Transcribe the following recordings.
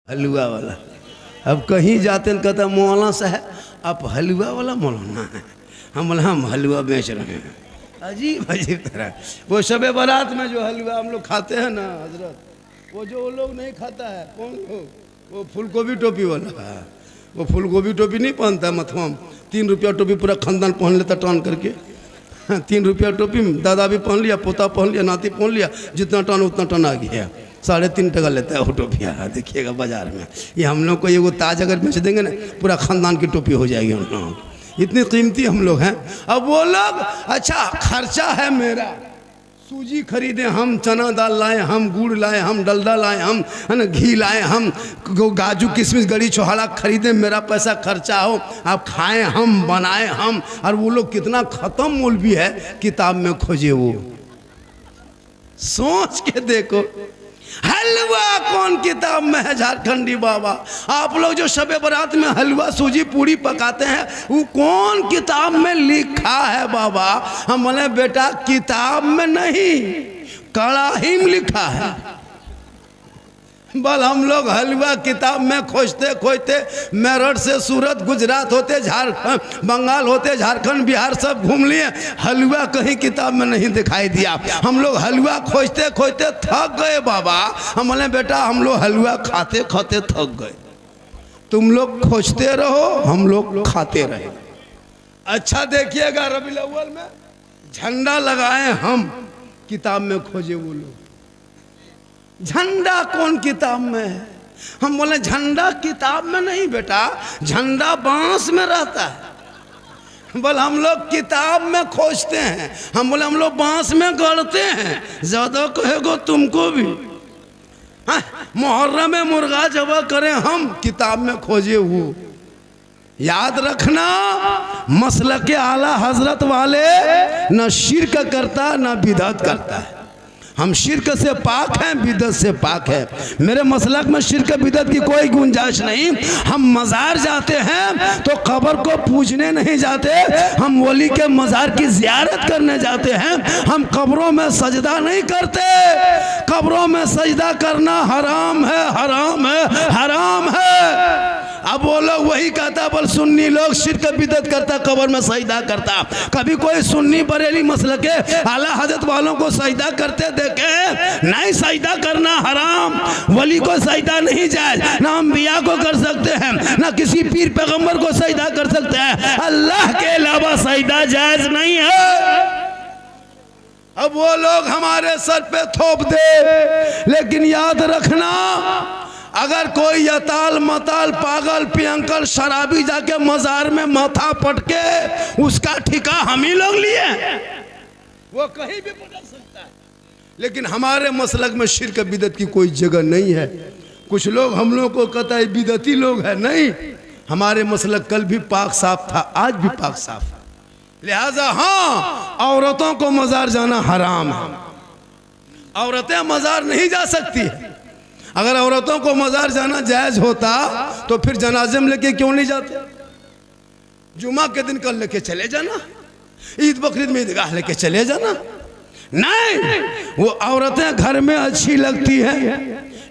हलवा वाला। अब कहीं जाते हैं कहता मौलाना साहब आप हलवा वाला मौलाना है। हम बोले हम हलवा बेच रहे हैं। अजीब अजीब तरह वो शबे बारात में जो हलवा हम लोग खाते हैं ना हजरत, वो जो वो लोग नहीं खाता है कौन लोग, वो फूलगोभी टोपी वाला है। वो फूलगोभी टोपी नहीं पहनता मथुआ में, 3 रुपया टोपी पूरा खानदान पहन लेता टान करके। 3 रुपया टोपी दादा भी पहन लिया, पोता पहन लिया, नाती पहन लिया, जितना टन उतना टन आ गया। 3.5 टका लेता है वो टोपिया। देखिएगा बाजार में, ये हम लोग को ये वो ताज अगर बेच देंगे ना पूरा खानदान की टोपी हो जाएगी हम लोग, इतनी कीमती हम लोग हैं। अब वो लोग अच्छा खर्चा है मेरा, सूजी खरीदे हम, चना दाल लाए हम, गुड़ लाए हम, डलडा लाए हम, है ना, घी लाए हम, काजू किशमिश गड़ी छोहाड़ा खरीदे, मेरा पैसा खर्चा हो, आप खाएं हम, बनाए हम। और वो लोग कितना ख़त्म मौलवी है, किताब में खोजे वो। सोच के देखो हलवा कौन किताब में है झारखंडी बाबा। आप लोग जो शबे बारात में हलवा सूजी पूड़ी पकाते हैं वो कौन किताब में लिखा है बाबा। हम बोले बेटा किताब में नहीं कड़ाही में लिखा है। बल हम लोग हलवा किताब में खोजते खोजते मेरठ से सूरत गुजरात होते झारखंड बंगाल होते झारखंड बिहार सब घूम लिए, हलवा कहीं किताब में नहीं दिखाई दिया। हम लोग हलवा खोजते खोजते थक गए बाबा। हम बोले बेटा हम लोग हलवा खाते खाते थक गए, तुम लोग खोजते रहो हम लोग खाते रहे। अच्छा देखिएगा रबीउल अव्वल में झंडा लगाए हम, किताब में खोजे वो लोग। झंडा कौन किताब में है। हम बोले झंडा किताब में नहीं बेटा, झंडा बांस में रहता है। बोले हम लोग किताब में खोजते हैं। हम बोले हम लोग बांस में गढ़ते हैं। ज्यादा कहेगो तुमको भी। मुहर्रम में मुर्गा जबा करें हम, किताब में खोजे वो। याद रखना मसलक आला हजरत वाले न शिर्क करता न बिदअत करता है। हम शिर्क से पाक हैं, बिदअत से पाक है। मेरे मसलक में शिर्क बिदअत की कोई गुंजाइश नहीं। हम मज़ार जाते हैं तो कब्र को पूजने नहीं जाते, हम वली के मज़ार की ज़ियारत करने जाते हैं। हम कब्रों में सजदा नहीं करते। कब्रों में सजदा करना हराम है, हराम है, हराम है। अब वो लोग वही कहता, बोल सुन्नी लोग शिर्क बिदअत करता, कब्र में सजदा करता। कभी कोई सुन्नी बरेली मसलक के आला हजरत वालों को सजदा करते देखे? नहीं, सजदा करना हराम। वली को सजदा नहीं जायज, ना अंबिया को कर सकते हैं, ना किसी पीर पैगंबर को सजदा कर सकते हैं। अल्लाह के अलावा सजदा जायज नहीं है। अब वो लोग हमारे सर पे थोप दे, लेकिन याद रखना अगर कोई यताल मताल पागल पियंकल शराबी जाके मजार में माथा पटके, उसका ठिका हम ही लोग लिए। वो कहीं भी पटक सकता है, लेकिन हमारे मसलक में शिर्क बिदअत की कोई जगह नहीं है। कुछ लोग हम लोग को कहता है बिदअती लोग है, नहीं, हमारे मसलक कल भी पाक साफ था, आज भी पाक साफ है। लिहाजा हाँ, औरतों को मजार जाना हराम है। औरतें मजार नहीं जा सकती। अगर औरतों को मजार जाना जायज होता तो फिर जनाजे में लेके क्यों नहीं जाते? जुमा के दिन कल लेके चले जाना, ईद बकरीद में ईदगाह लेके चले जाना। नहीं, वो औरतें घर में अच्छी लगती है।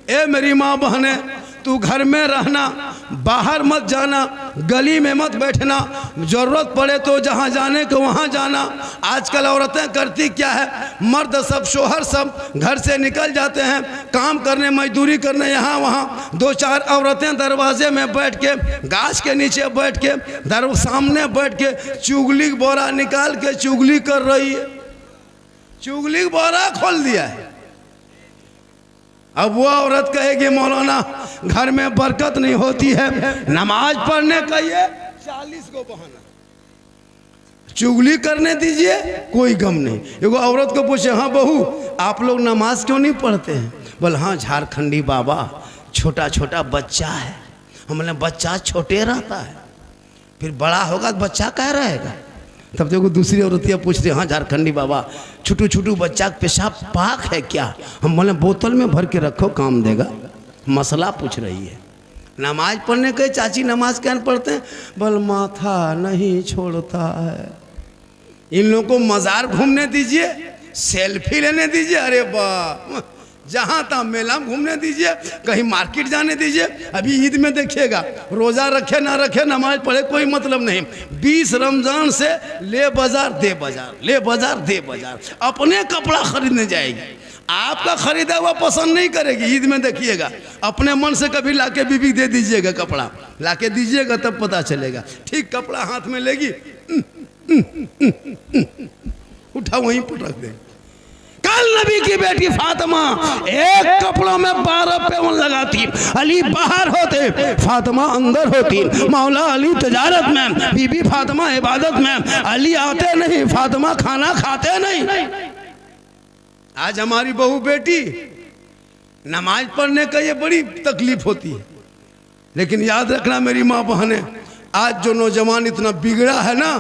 ए मेरी माँ बहने, तू घर में रहना, बाहर मत जाना, गली में मत बैठना, जरूरत पड़े तो जहाँ जाने को वहाँ जाना। आजकल औरतें करती क्या है, मर्द सब शोहर सब घर से निकल जाते हैं काम करने मजदूरी करने यहाँ वहाँ। 2-4 औरतें दरवाजे में बैठ के, गाछ के नीचे बैठ के, सामने बैठ के चुगली बोरा निकाल के चुगली कर रही है। चुगली बोरा खोल दिया है। अब वो औरत कहेगी मौलाना घर में बरकत नहीं होती है, नमाज पढ़ने का ये 40 को बहाना, चुगली करने दीजिए, कोई गम नहीं। एगो औरत को पूछे, हाँ बहू आप लोग नमाज क्यों नहीं पढ़ते हैं? बोल हाँ झारखंडी बाबा छोटा छोटा बच्चा है। हम बोले बच्चा छोटे रहता है, फिर बड़ा होगा तो बच्चा क्या रहेगा? तब देखो दूसरी औरतियाँ पूछ रही, हाँ झारखंडी बाबा छोटू छोटू बच्चा पेशाब पाक है क्या? हम बोले बोतल में भर के रखो काम देगा। मसला पूछ रही है। नमाज पढ़ने के चाची नमाज क्या पढ़ते हैं? बोल माथा नहीं छोड़ता है। इन लोगों को मज़ार घूमने दीजिए, सेल्फी लेने दीजिए। अरे वाह, जहाँ तहाँ मेला में घूमने दीजिए, कहीं मार्केट जाने दीजिए। अभी ईद में देखिएगा, रोज़ा रखे ना रखे, नमाज पढ़े, कोई मतलब नहीं। 20 रमज़ान से ले बाजार दे बाजार, ले बाजार दे बाजार, अपने कपड़ा खरीदने जाएगी। आपका खरीदा हुआ पसंद नहीं करेगी। ईद में देखिएगा, अपने मन से कभी लाके बीबी दे दीजिएगा, कपड़ा लाके दीजिएगा, तब पता चलेगा। ठीक कपड़ा हाथ में लेगी, उठा वहीं पटक दे। कल नबी की बेटी फातिमा एक कपड़ों में 12 पैवन लगाती, अली बाहर होते, फातिमा अंदर होती। मौला अली तजारत में, बीबी फातिमा इबादत में, अली आते नहीं, फातिमा खाना खाते नहीं। आज हमारी बहू बेटी नमाज पढ़ने का ये बड़ी तकलीफ होती है, लेकिन याद रखना मेरी माँ बहनें, आज जो नौजवान इतना बिगड़ा है ना,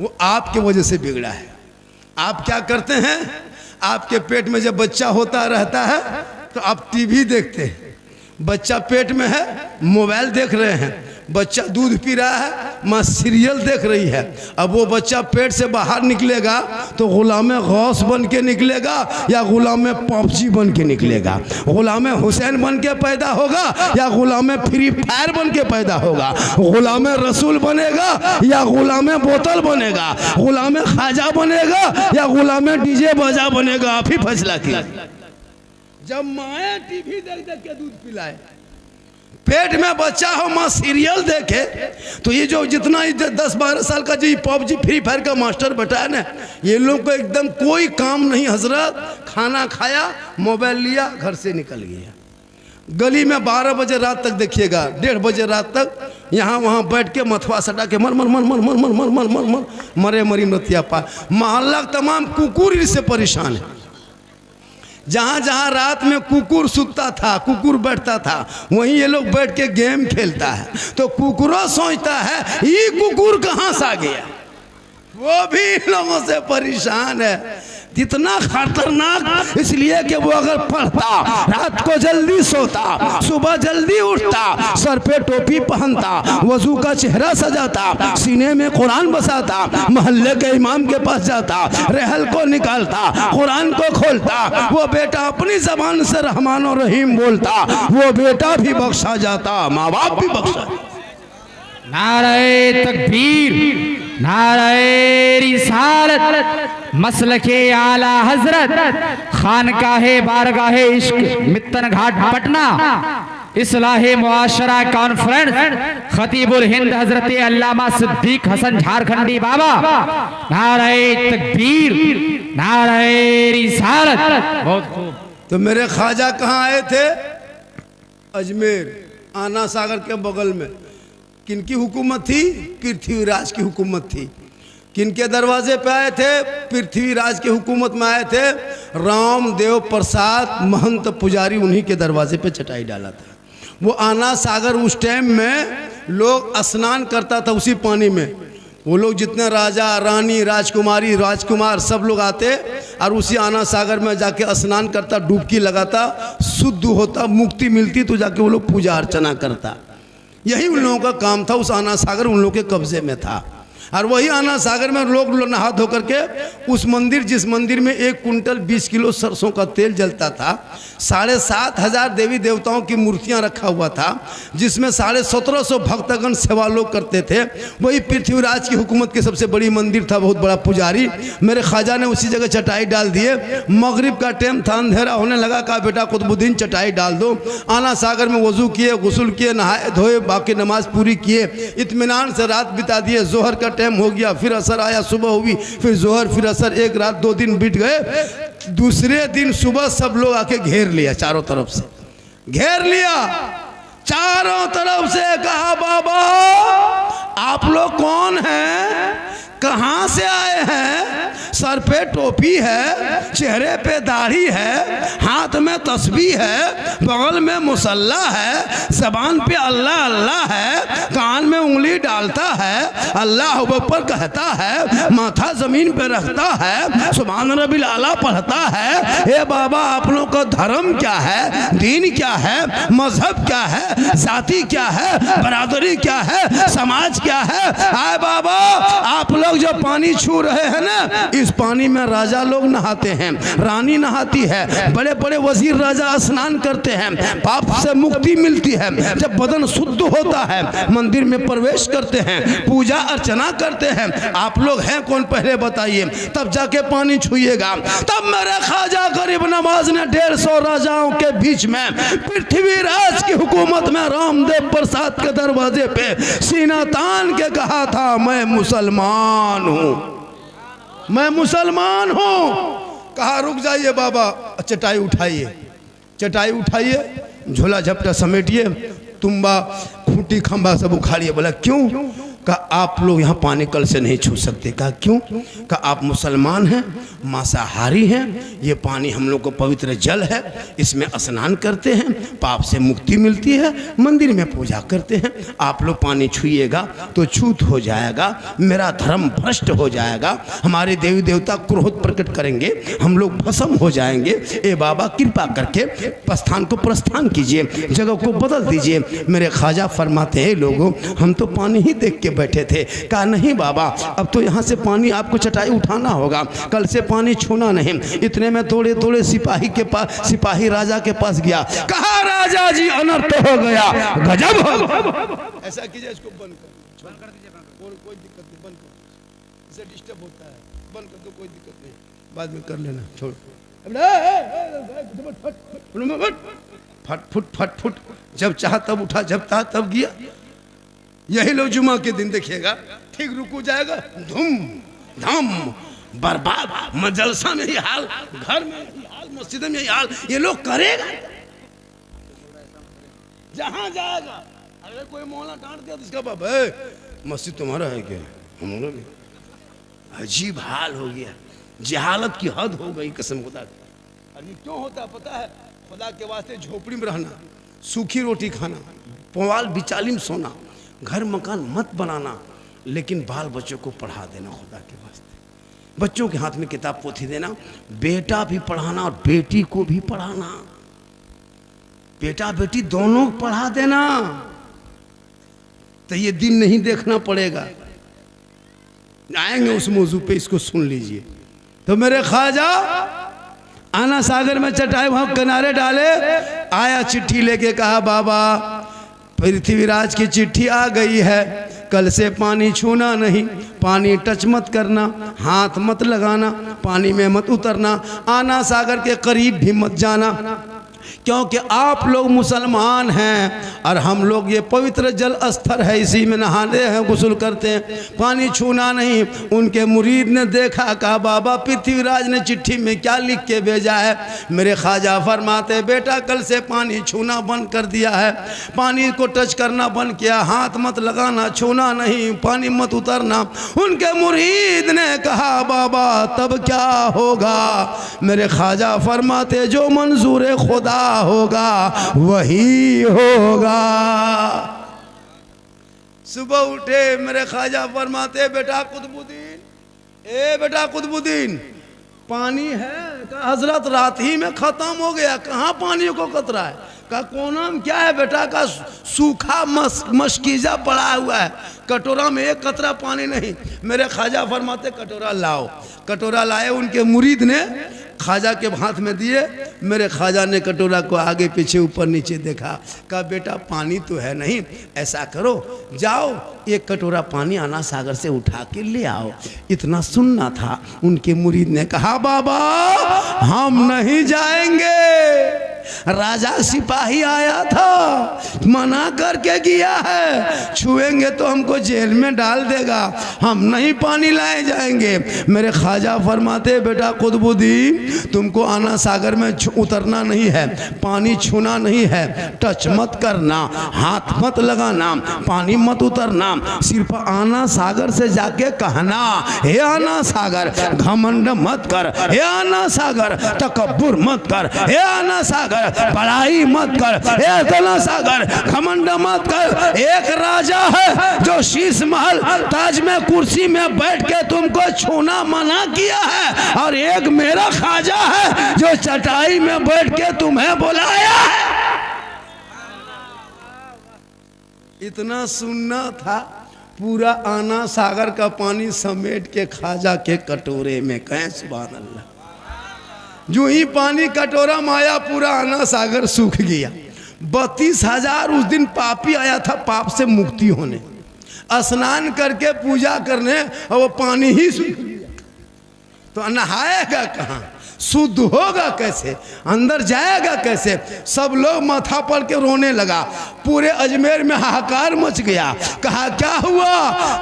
वो आपके वजह से बिगड़ा है। आप क्या करते हैं, आपके पेट में जब बच्चा होता रहता है तो आप टीवी देखते हैं, बच्चा पेट में है, मोबाइल देख रहे हैं, बच्चा दूध पी रहा है, माँ सीरियल देख रही है। अब वो बच्चा पेट से बाहर निकलेगा तो गुलाम गौस बन के निकलेगा या गुलाम पॉपची बन के निकलेगा, गुलाम हुसैन बन के पैदा होगा या गुलाम फ्री फायर बन के पैदा होगा, गुलाम रसूल बनेगा या गुलाम बोतल बनेगा, गुलाम खाजा बनेगा या गुलाम डीजे बाजा बनेगा। आप ही फैसला किया। जब माए टीवी देख देख के दूध पिलाए, पेट में बच्चा हो, माँ सीरियल देखे, तो ये जो जितना 10-12 साल का जो पबजी फ्री फायर का मास्टर बैठा है ना, ये लोग को एकदम कोई काम नहीं हजरत। खाना खाया, मोबाइल लिया, घर से निकल गया। गली में 12 बजे रात तक देखिएगा, 1:30 बजे रात तक यहाँ वहाँ बैठ के मथवा सटा के मर मर मर मर मर मर मर मर मर मरे मरी नतिया पा। मोहल्ला तमाम कुकुर इससे परेशान है। जहाँ जहाँ रात में कुकुर सुतता था, कुकुर बैठता था, वहीं ये लोग बैठ के गेम खेलता है। तो कुकुरों सोचता है ये कुकुर कहाँ से आ गया, वो भी इन लोगों से परेशान है। इतना खतरनाक इसलिए कि वो अगर पढ़ता, रात को जल्दी सोता, सुबह जल्दी उठता, सर पे टोपी पहनता, वजू का चेहरा सजाता, सीने में कुरान बसाता, मोहल्ले के इमाम के पास जाता, रहल को निकालता, कुरान को खोलता, वो बेटा अपनी जबान से रहमान और रहीम बोलता, वो बेटा भी बख्शा जाता, माँ बाप भी बख्शा। नारे तकबीर, नारे रिसालत, मसलके आला हजरत, खानकाहे बारगाहे इश्क, मित्तन घाट पटना, इस्लाहे मुआशरा कॉन्फ्रेंस, खतीबुल हिंद हजरत अल्लामा सिद्दीक हसन झारखंडी बाबा। नारे तकबीर, नारे रिसालत। बहुत खूब। तो मेरे ख्वाजा कहाँ आए थे? अजमेर, आना सागर के बगल में। किनकी हुकूमत थी? पृथ्वीराज की हुकूमत थी। किनके दरवाजे पे आए थे? पृथ्वीराज की हुकूमत में आए थे। रामदेव प्रसाद महंत पुजारी, उन्हीं के दरवाजे पे चटाई डाला था। वो आना सागर उस टाइम में लोग स्नान करता था उसी पानी में। वो लोग जितने राजा रानी राजकुमारी राजकुमार सब लोग आते और उसी आना सागर में जाके स्नान करता, डुबकी लगाता, शुद्ध होता, मुक्ति मिलती, तो जाके वो लोग पूजा अर्चना करता। यही उन लोगों का काम था। उस आना सागर उन लोगों के कब्जे में था। और वही आना सागर में लोग नहा धो करके उस मंदिर, जिस मंदिर में 1 कुंटल 20 किलो सरसों का तेल जलता था, 7,500 देवी देवताओं की मूर्तियां रखा हुआ था, जिसमें 1750 भक्तगण सेवा लोग करते थे। वही पृथ्वीराज की हुकूमत के सबसे बड़ी मंदिर था, बहुत बड़ा पुजारी। मेरे ख्वाजा ने उसी जगह चटाई डाल दिए। मगरिब का टाइम था, अंधेरा होने लगा, कहा बेटा कुतुबुद्दीन चटाई डाल दो। आना सागर में वजू किए, गुस्ल किए, नहाए धोए, बाकी नमाज पूरी किए, इत्मीनान से रात बिता दिए। जोहर का टाइम हो गया, फिर असर आया, सुबह हुई, फिर जोहर, फिर असर, 1 रात 2 दिन बीत गए। दूसरे दिन सुबह सब लोग आके घेर लिया, चारों तरफ से घेर लिया, चारों तरफ से। कहा बाबा आप लोग कौन हैं, कहाँ से आए हैं? सर पे टोपी है, चेहरे पे दाढ़ी है, हाथ में तस्बीह है, बगल में मुसल्ला है, जबान पे अल्लाह अल्लाह है, कान में उंगली डालता है, अल्लाह अकबर कहता है, माथा जमीन पे रखता है, सुभान रब्बिल आला पढ़ता है। हे बाबा आप लोग का धर्म क्या है, दीन क्या है, मजहब क्या है, जाति क्या है, बरादरी क्या है, समाज क्या है? आए बाबा आप लोग जो पानी छू रहे हैं ना, इस इस पानी में राजा लोग नहाते हैं, रानी नहाती है, बड़े बड़े वजीर राजा स्नान करते हैं, पाप से मुक्ति मिलती है। जब बदन शुद्ध होता है मंदिर में प्रवेश करते हैं, पूजा अर्चना करते हैं। आप लोग हैं कौन पहले बताइए, तब जाके पानी छुइएगा। तब मेरे ख्वाजा गरीब नवाज ने 150 राजाओं के बीच में पृथ्वीराज की हुकूमत में रामदेव प्रसाद के दरवाजे पे सीना तान के कहा था, मैं मुसलमान हूं, मैं मुसलमान हूं। कहा रुक जाइए बाबा, चटाई उठाइए, चटाई उठाइए, झोला झपटा समेटिए, तुम्बा खूंटी खंबा सब उखाड़िए। बोला क्यों? कहा आप लोग यहाँ पानी कल से नहीं छू सकते। कहा क्यों? कहा आप मुसलमान हैं, मांसाहारी हैं, ये पानी हम लोग को पवित्र जल है, इसमें स्नान करते हैं, पाप से मुक्ति मिलती है, मंदिर में पूजा करते हैं। आप लोग पानी छुइएगा तो छूत हो जाएगा, मेरा धर्म भ्रष्ट हो जाएगा, हमारे देवी देवता क्रोध प्रकट करेंगे, हम लोग भस्म हो जाएंगे। ए बाबा कृपा करके प्रस्थान को प्रस्थान कीजिए, जगह को बदल दीजिए। मेरे ख्वाजा फरमाते हैं लोगों हम तो पानी ही देख के बैठे थे। कहा नहीं बाबा, अब तो यहाँ से पानी आपको चटाई उठाना होगा, कल से पानी छूना नहीं। इतने में थोड़े थोड़े सिपाही के पास, सिपाही राजा के पास गया। कहा राजा जी अनर्थ हो गया, गजब हो। ऐसा कीजिए, इसको बंद कर दीजिए, कोई दिक्कत नहीं, बंद कर, इसे डिस्टर्ब होता है, बंद कर दो, कोई दिक्कत नहीं, बाद में कर लेना, छोड़। फट फुट फट फुट, जब चाह तब उठा, जब चाह तब गया। यही लोग जुमा के दिन देखिएगा, ठीक रुकू जाएगा, धूम धाम बर्बाद। मजलसा में ही हाल, घर में ही हाल, मस्जिद में ही हाल, ये लोग करेगा जहां जाएगा। अरे कोई मौला डांट दिया तो इसका बाप है मस्जिद तुम्हारा है क्या? हमारा भी। अजीब हाल हो गया, जहालत की हद हो गई कसम खुदा की। अरे क्यों होता पता है? खुदा के वास्ते झोपड़ी में रहना, सूखी रोटी खाना, पुआल बिचाली में सोना, घर मकान मत बनाना, लेकिन बाल बच्चों को पढ़ा देना खुदा के वास्ते। बच्चों के हाथ में किताब पोथी देना, बेटा भी पढ़ाना और बेटी को भी पढ़ाना, बेटा बेटी दोनों पढ़ा देना, तो ये दिन नहीं देखना पड़ेगा। आएंगे उस मौजू पे, इसको सुन लीजिए। तो मेरे ख्वाजा आना सागर में चटाई वहां किनारे डाले, आया चिट्ठी लेके, कहा बाबा पृथ्वीराज की चिट्ठी आ गई है, कल से पानी छूना नहीं, पानी टच मत करना, हाथ मत लगाना, पानी में मत उतरना, आना सागर के करीब भी मत जाना, क्योंकि आप लोग मुसलमान हैं और हम लोग ये पवित्र जल स्थल है, इसी में नहाते हैं, गुस्ल करते हैं, पानी छूना नहीं। उनके मुरीद ने देखा, कहा बाबा पृथ्वीराज ने चिट्ठी में क्या लिख के भेजा है? मेरे ख्वाजा फरमाते बेटा कल से पानी छूना बंद कर दिया है, पानी को टच करना बंद किया, हाथ मत लगाना, छूना नहीं, पानी मत उतरना। उनके मुरीद ने कहा बाबा तब क्या होगा? मेरे ख्वाजा फरमाते जो मंजूर खुदा होगा वही होगा। सुबह उठे मेरे ख्वाजा फरमाते बेटा कुतुबुद्दीन, ए बेटा कुतुबुद्दीन पानी है? कहा हजरत रात ही में खत्म हो गया, कहाँ पानी को कतरा है? का कोना में क्या है बेटा? का सूखा मशकीजा पड़ा हुआ है, कटोरा में एक कतरा पानी नहीं। मेरे ख्वाजा फरमाते कटोरा लाओ, कटोरा लाए, उनके मुरीद ने ख्वाजा के हाथ में दिए। मेरे ख्वाजा ने कटोरा को आगे पीछे ऊपर नीचे देखा, कहा बेटा पानी तो है नहीं, ऐसा करो जाओ एक कटोरा पानी आना सागर से उठा के ले आओ। इतना सुनना था। उनके मुरीद ने कहा बाबा हम नहीं जाएंगे, राजा सिपाही आया था मना करके गया है, छुएंगे तो हमको जेल में डाल देगा, हम नहीं पानी लाए जाएंगे। मेरे ख्वाजा फरमाते बेटा कुतुबुद्दीन तुमको आना सागर में उतरना नहीं है, पानी छूना नहीं है, टच मत करना, हाथ मत लगाना, पानी मत उतरना, सिर्फ आना सागर से जाके कहना हे आना सागर घमंड मत कर, हे आना सागर तकब्बुर मत कर, हे आना सागर बड़ाई मत कर, हे आना सागर घमंड मत कर। एक राजा है जो शीश महल ताज में कुर्सी में बैठ के तुमको छूना मना किया है, और एक मेरा ख्वाजा है जो चटाई में बैठ के तुम्हें बुलाया है। इतना सुनना था। पूरा आना सागर का पानी समेट के खाजा के कटोरे में, कहें सुभान अल्लाह। जो ही पानी कटोरा में आया पूरा आना सागर सूख गया। 32,000 उस दिन पापी आया था पाप से मुक्ति होने, स्नान करके पूजा करने, और वो पानी ही सूख गया। तो नहाएगा कहाँ, शुद्ध होगा कैसे, अंदर जाएगा कैसे। सब लोग माथा पड़ के रोने लगा। पूरे अजमेर में हाहाकार मच गया। कहा क्या हुआ,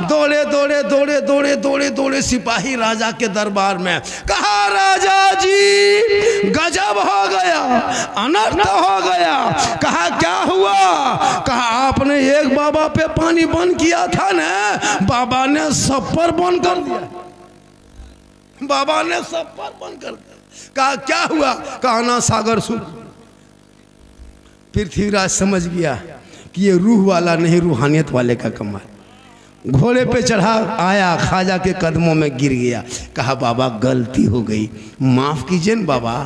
दौड़े दौड़े दौड़े दौड़े दौड़े दौड़े सिपाही राजा के दरबार में। कहा राजा जी गजब हो गया, अनर्थ हो गया। कहा क्या हुआ, कहा आपने एक बाबा पे पानी बंद किया था ना, बाबा ने सब पर बंद कर दिया, बाबा ने सब पर बंद कर दिया। कहा क्या हुआ, कहा ना सागर सूख। पृथ्वीराज समझ गया कि ये रूह वाला नहीं, रूहानियत वाले का कमाल। घोड़े पे चढ़ा आया, खाजा के कदमों में गिर गया। कहा बाबा गलती हो गई, माफ कीजिए न बाबा,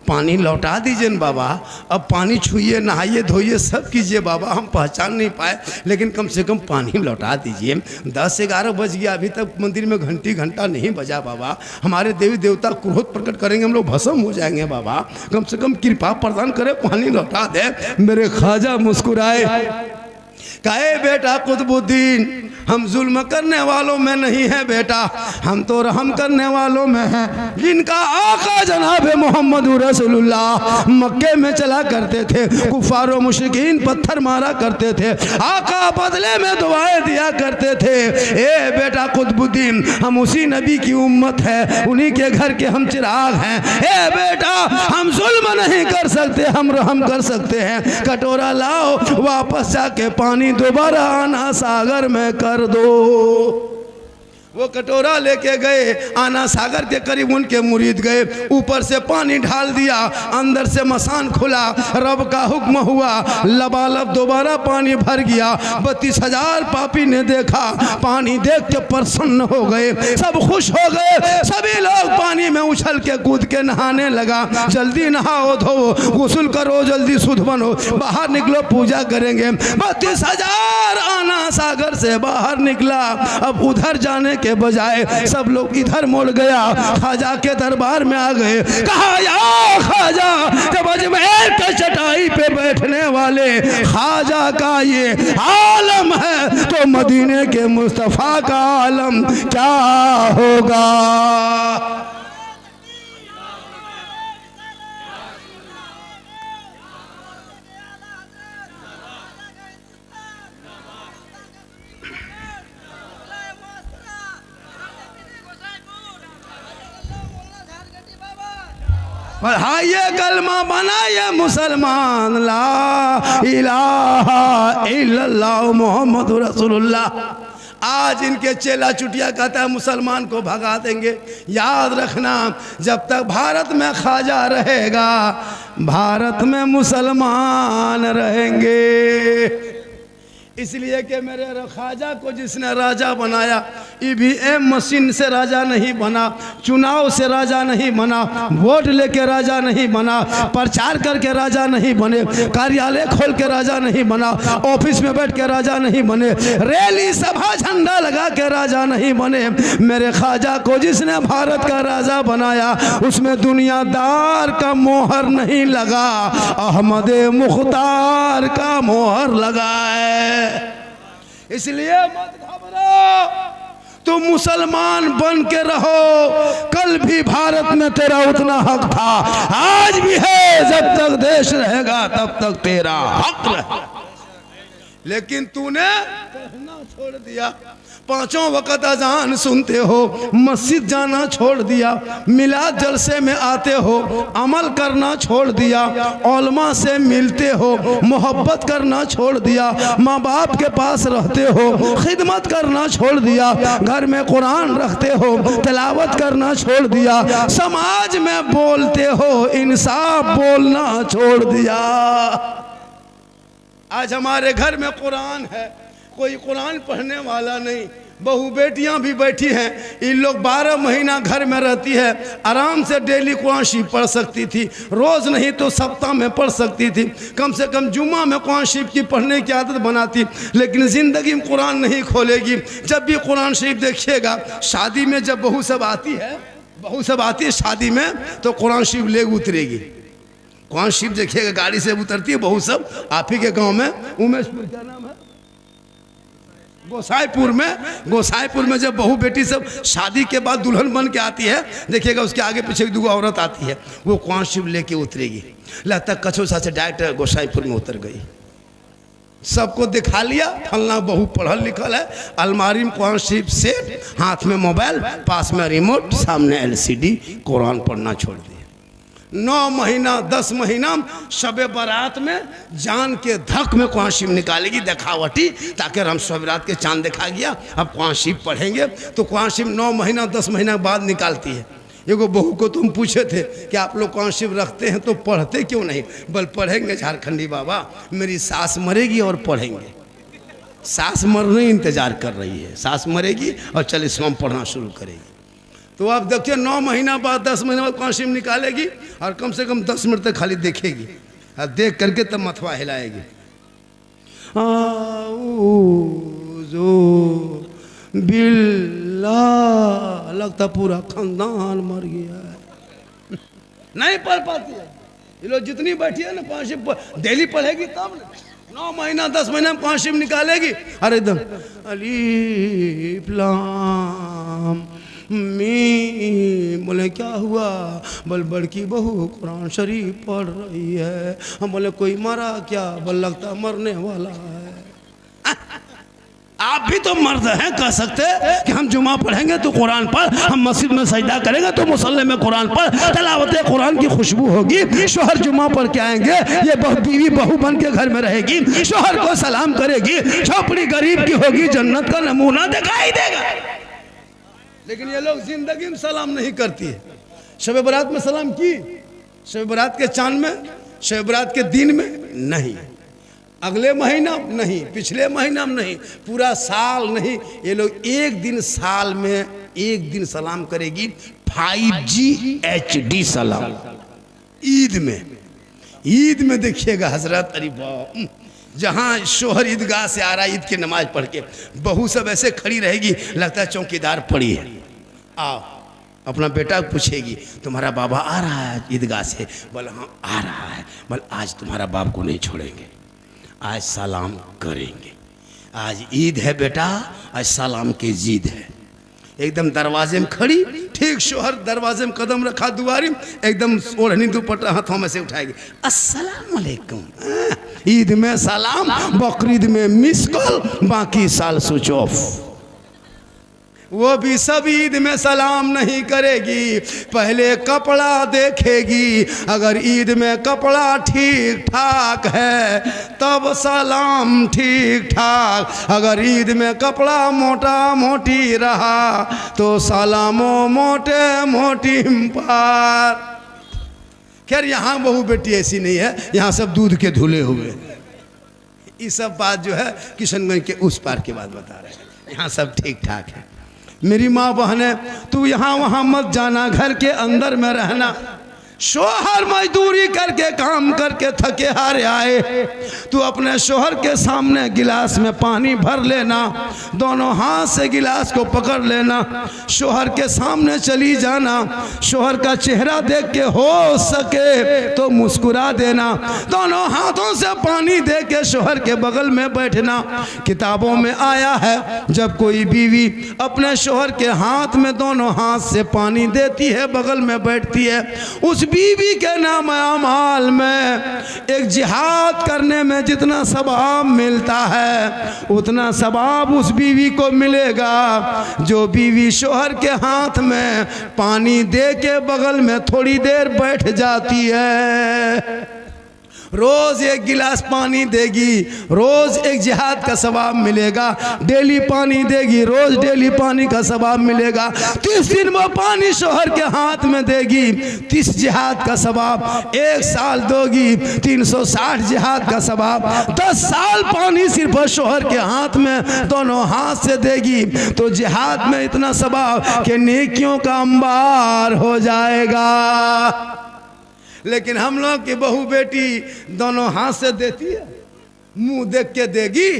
पानी लौटा दीजिए न बाबा, अब पानी छुइए, नहाइए, धोइए, सब कीजिए बाबा, हम पहचान नहीं पाए, लेकिन कम से कम पानी लौटा दीजिए। 10-11 बज गया, अभी तक मंदिर में घंटा नहीं बजा बाबा, हमारे देवी देवता क्रोध प्रकट करेंगे, हम लोग भस्म हो जाएंगे बाबा, कम से कम कृपा प्रदान करे, पानी लौटा दे। मेरे खाजा मुस्कुराए, कहे बेटा कुतुबुद्दीन हम जुल्म करने वालों में नहीं है बेटा, हम तो रहम करने वालों में हैं। जिनका आका जनाब मोहम्मद रसूलुल्लाह मक्के में चला करते थे, कुफार व मुशरिकीन पत्थर मारा करते थे, आका बदले में दुआएं दिया करते थे। ए बेटा कुतुबुद्दीन हम उसी नबी की उम्मत है, उन्हीं के घर के हम चिराग हैं। ए बेटा हम जुल्म नहीं कर सकते, हम रहम कर सकते हैं। कटोरा लाओ, वापस जाके पानी दोबारा आना सागर में कर दो। वो कटोरा लेके गए, आना सागर के करीब उनके मुरीद गए, ऊपर से पानी ढाल दिया, अंदर से मसान खुला, रब का हुक्म हुआ, लबालब दोबारा पानी भर गया। 32,000 पापी ने देखा, पानी देख के प्रसन्न हो गए, सब खुश हो गए, सभी लोग पानी में उछल के कूद के नहाने लगा। जल्दी नहाओ धो, गुस्ल करो, जल्दी शुद्ध बनो, बाहर निकलो, पूजा करेंगे। 32,000 आना सागर से बाहर निकला। अब उधर जाने के बजाय सब लोग इधर मुड़ गया, खाजा के दरबार में आ गए। कहा या खाजा, जब अजमेर के चटाई पे बैठने वाले खाजा का ये आलम है तो मदीने के मुस्तफा का आलम क्या होगा। पढ़ाइए कलमा बनाइए मुसलमान, ला इलाहा इल्लल्लाह मोहम्मद रसूलुल्लाह। आज इनके चेला चुटिया कहता है मुसलमान को भगा देंगे। याद रखना जब तक भारत में खाजा रहेगा, भारत में मुसलमान रहेंगे। इसलिए कि मेरे खाजा को जिसने राजा बनाया, ईवीएम मशीन से राजा नहीं बना, चुनाव से राजा नहीं बना, वोट लेके राजा नहीं बना, प्रचार करके राजा नहीं बने, कार्यालय खोल के राजा नहीं बना, ऑफिस में बैठ के राजा नहीं बने, रैली सभा झंडा लगा के राजा नहीं बने। मेरे खाजा को जिसने भारत का राजा बनाया, उसमें दुनियादार का मोहर नहीं लगा, अहमद मुख्तार का मोहर लगा है। इसलिए मत घबराओ, तुम मुसलमान बन के रहो। कल भी भारत में तेरा उतना हक था, आज भी है, जब तक देश रहेगा तब तक तेरा हक रहेगा। लेकिन तूने पढ़ना छोड़ दिया, 5 वक्त अजान सुनते हो, मस्जिद जाना छोड़ दिया, मिलाद जलसे में आते हो, अमल करना छोड़ दिया, उलमा से मिलते हो, मोहब्बत करना छोड़ दिया, माँ बाप के पास रहते हो, खिदमत करना छोड़ दिया, घर में कुरान रखते हो, तिलावत करना छोड़ दिया, समाज में बोलते हो, इंसाफ बोलना छोड़ दिया। आज हमारे घर में कुरान है, कोई कुरान पढ़ने वाला नहीं, बहू बेटियां भी बैठी हैं, इन लोग 12 महीना घर में रहती है, आराम से डेली कुरान शरीफ पढ़ सकती थी, रोज़ नहीं तो सप्ताह में पढ़ सकती थी, कम से कम जुम्मा में कुरान शरीफ की पढ़ने की आदत बनाती। लेकिन ज़िंदगी में कुरान नहीं खोलेगी। जब भी कुरान शरीफ देखिएगा, शादी में जब बहू सब आती है शादी में, तो कुरान शरीफ ले उतरेगी। कुरान शरीफ देखिएगा, गाड़ी से उतरती है बहू सब। आप ही के गाँव में उमेशपुर, क्या नाम है, गोसाईपुर में जब बहू बेटी सब शादी के बाद दुल्हन बन के आती है, देखिएगा उसके आगे पीछे 2 औरत आती है, वो कुरान शरीफ लेके उतरेगी। लगता कचौसा से डायरेक्ट गोसाईपुर में उतर गई। सबको दिखा लिया, फलना बहू पढ़ल लिखल है, अलमारी में कुरान शरीफ सेट, हाथ में मोबाइल, पास में रिमोट, सामने LCD, कुरान पढ़ना छोड़ दिया। 9 महीना 10 महीना शबे बारात में जान के धक में कुरान शरीफ निकालेगी, दिखावटी, ताकि हम शब रात के चांद देखा गया, अब कुरान शरीफ पढ़ेंगे। तो कुरान शरीफ 9 महीना 10 महीना बाद निकालती है। एगो बहू को तुम पूछे थे कि आप लोग कुरान शरीफ रखते हैं तो पढ़ते क्यों नहीं? बल पढ़ेंगे झारखंडी बाबा, मेरी सास मरेगी और पढ़ेंगे। सास मरने इंतजार कर रही है, सास मरेगी और चल इस्लाम पढ़ना शुरू करेगी। तो आप देखिए 9 महीना बाद 10 महीना बाद कुरान शरीफ निकालेगी और कम से कम 10 मिनट तक खाली देखेगी, और देख करके तब मथवा हिलाएगी। बिल्ला, लगता पूरा खानदान मर गया है। नहीं पढ़ पाती है ये लोग, जितनी बैठी है ना कुरान शरीफ डेली पढ़ेगी तब 9 महीना 10 महीना कुरान शरीफ निकालेगी। अरे एकदम अलीफ लाम मीम, बोले क्या हुआ? बोल बड़की बहू कुरान शरीफ पढ़ रही है। हम बोले कोई मरा क्या? बोल लगता मरने वाला है। आप भी तो मर्द हैं, कह सकते कि हम जुमा पढ़ेंगे तो कुरान पढ़, हम मस्जिद में सजदा करेंगे तो मुसल्ले में कुरान पढ़, तलावत कुरान की खुशबू होगी, शोहर जुमा पढ़ के आएंगे, ये बीवी बहू बन के घर में रहेगी, शोहर को सलाम करेगी, झोपड़ी गरीब की होगी, जन्नत का नमूना दिखाई देगा। लेकिन ये लोग जिंदगी में सलाम नहीं करती है। शब बारात में सलाम की, शब बारात के चांद में, शब बारात के दिन में नहीं, अगले महीना नहीं, पिछले महीना में नहीं, पूरा साल नहीं। ये लोग एक दिन साल में एक दिन सलाम करेगी, 5G HD सलाम। ईद में देखिएगा हजरत, अरे वाह, जहाँ शोहर ईदगाह से आ रहा है ईद की नमाज पढ़ के, बहू सब ऐसे खड़ी रहेगी, लगता है चौकीदार पड़ी है। आओ, अपना बेटा पूछेगी तुम्हारा बाबा आ रहा है ईदगाह से? बोला हाँ आ रहा है। बोल आज तुम्हारा बाप को नहीं छोड़ेंगे, आज सलाम करेंगे, आज ईद है बेटा, आज सलाम की जीद है। एकदम दरवाजे में खड़ी, ठीक शोहर दरवाजे में कदम रखा दुआरी, एकदम ओढ़नी दुपट्टा हाथों में से उठाएगी, अस्सलाम वालेकुम। ईद में सलाम, बकरीद में मिस कॉल, बाकी साल स्विच ऑफ। वो भी सब ईद में सलाम नहीं करेगी, पहले कपड़ा देखेगी, अगर ईद में कपड़ा ठीक ठाक है तब सलाम ठीक ठाक, अगर ईद में कपड़ा मोटा मोटी रहा तो सलामो मोटे मोटी पार। खैर यहाँ बहू बेटी ऐसी नहीं है, यहाँ सब दूध के धुले हुए। ये सब बात जो है किशनगंज के उस पार की बात बता रहे हैं, यहाँ सब ठीक ठाक है। मेरी माँ बहने, तू यहाँ वहाँ मत जाना, घर के अंदर में रहना। शोहर मजदूरी करके काम करके थके हारे आए, तू अपने शोहर के सामने गिलास में पानी भर लेना, दोनों हाथ से गिलास को पकड़ लेना, शोहर के सामने चली जाना, शोहर का चेहरा देख के हो सके तो मुस्कुरा देना, दोनों हाथों से पानी दे के शोहर के बगल में बैठना। किताबों में आया है जब कोई बीवी अपने शोहर के हाथ में दोनों हाथ से पानी देती है, बगल में बैठती है, उस बीवी के नाम अमाल में एक जिहाद करने में जितना सवाब मिलता है उतना सवाब उस बीवी को मिलेगा जो बीवी शोहर के हाथ में पानी दे के बगल में थोड़ी देर बैठ जाती है। रोज एक गिलास पानी देगी, रोज एक जिहाद का सवाब मिलेगा। डेली पानी देगी, रोज डेली पानी का सवाब मिलेगा। 30 दिन वो पानी शोहर के हाथ में देगी, 30 जिहाद का सवाब। 1 साल दोगी, 360 जिहाद का सवाब। 10 साल पानी सिर्फ शोहर के हाथ में दोनों हाथ से देगी तो जिहाद में इतना सवाब कि नेकियों का अंबार हो जाएगा। लेकिन हम लोग की बहू बेटी दोनों हाथ से देती है, मुंह देख के देगी,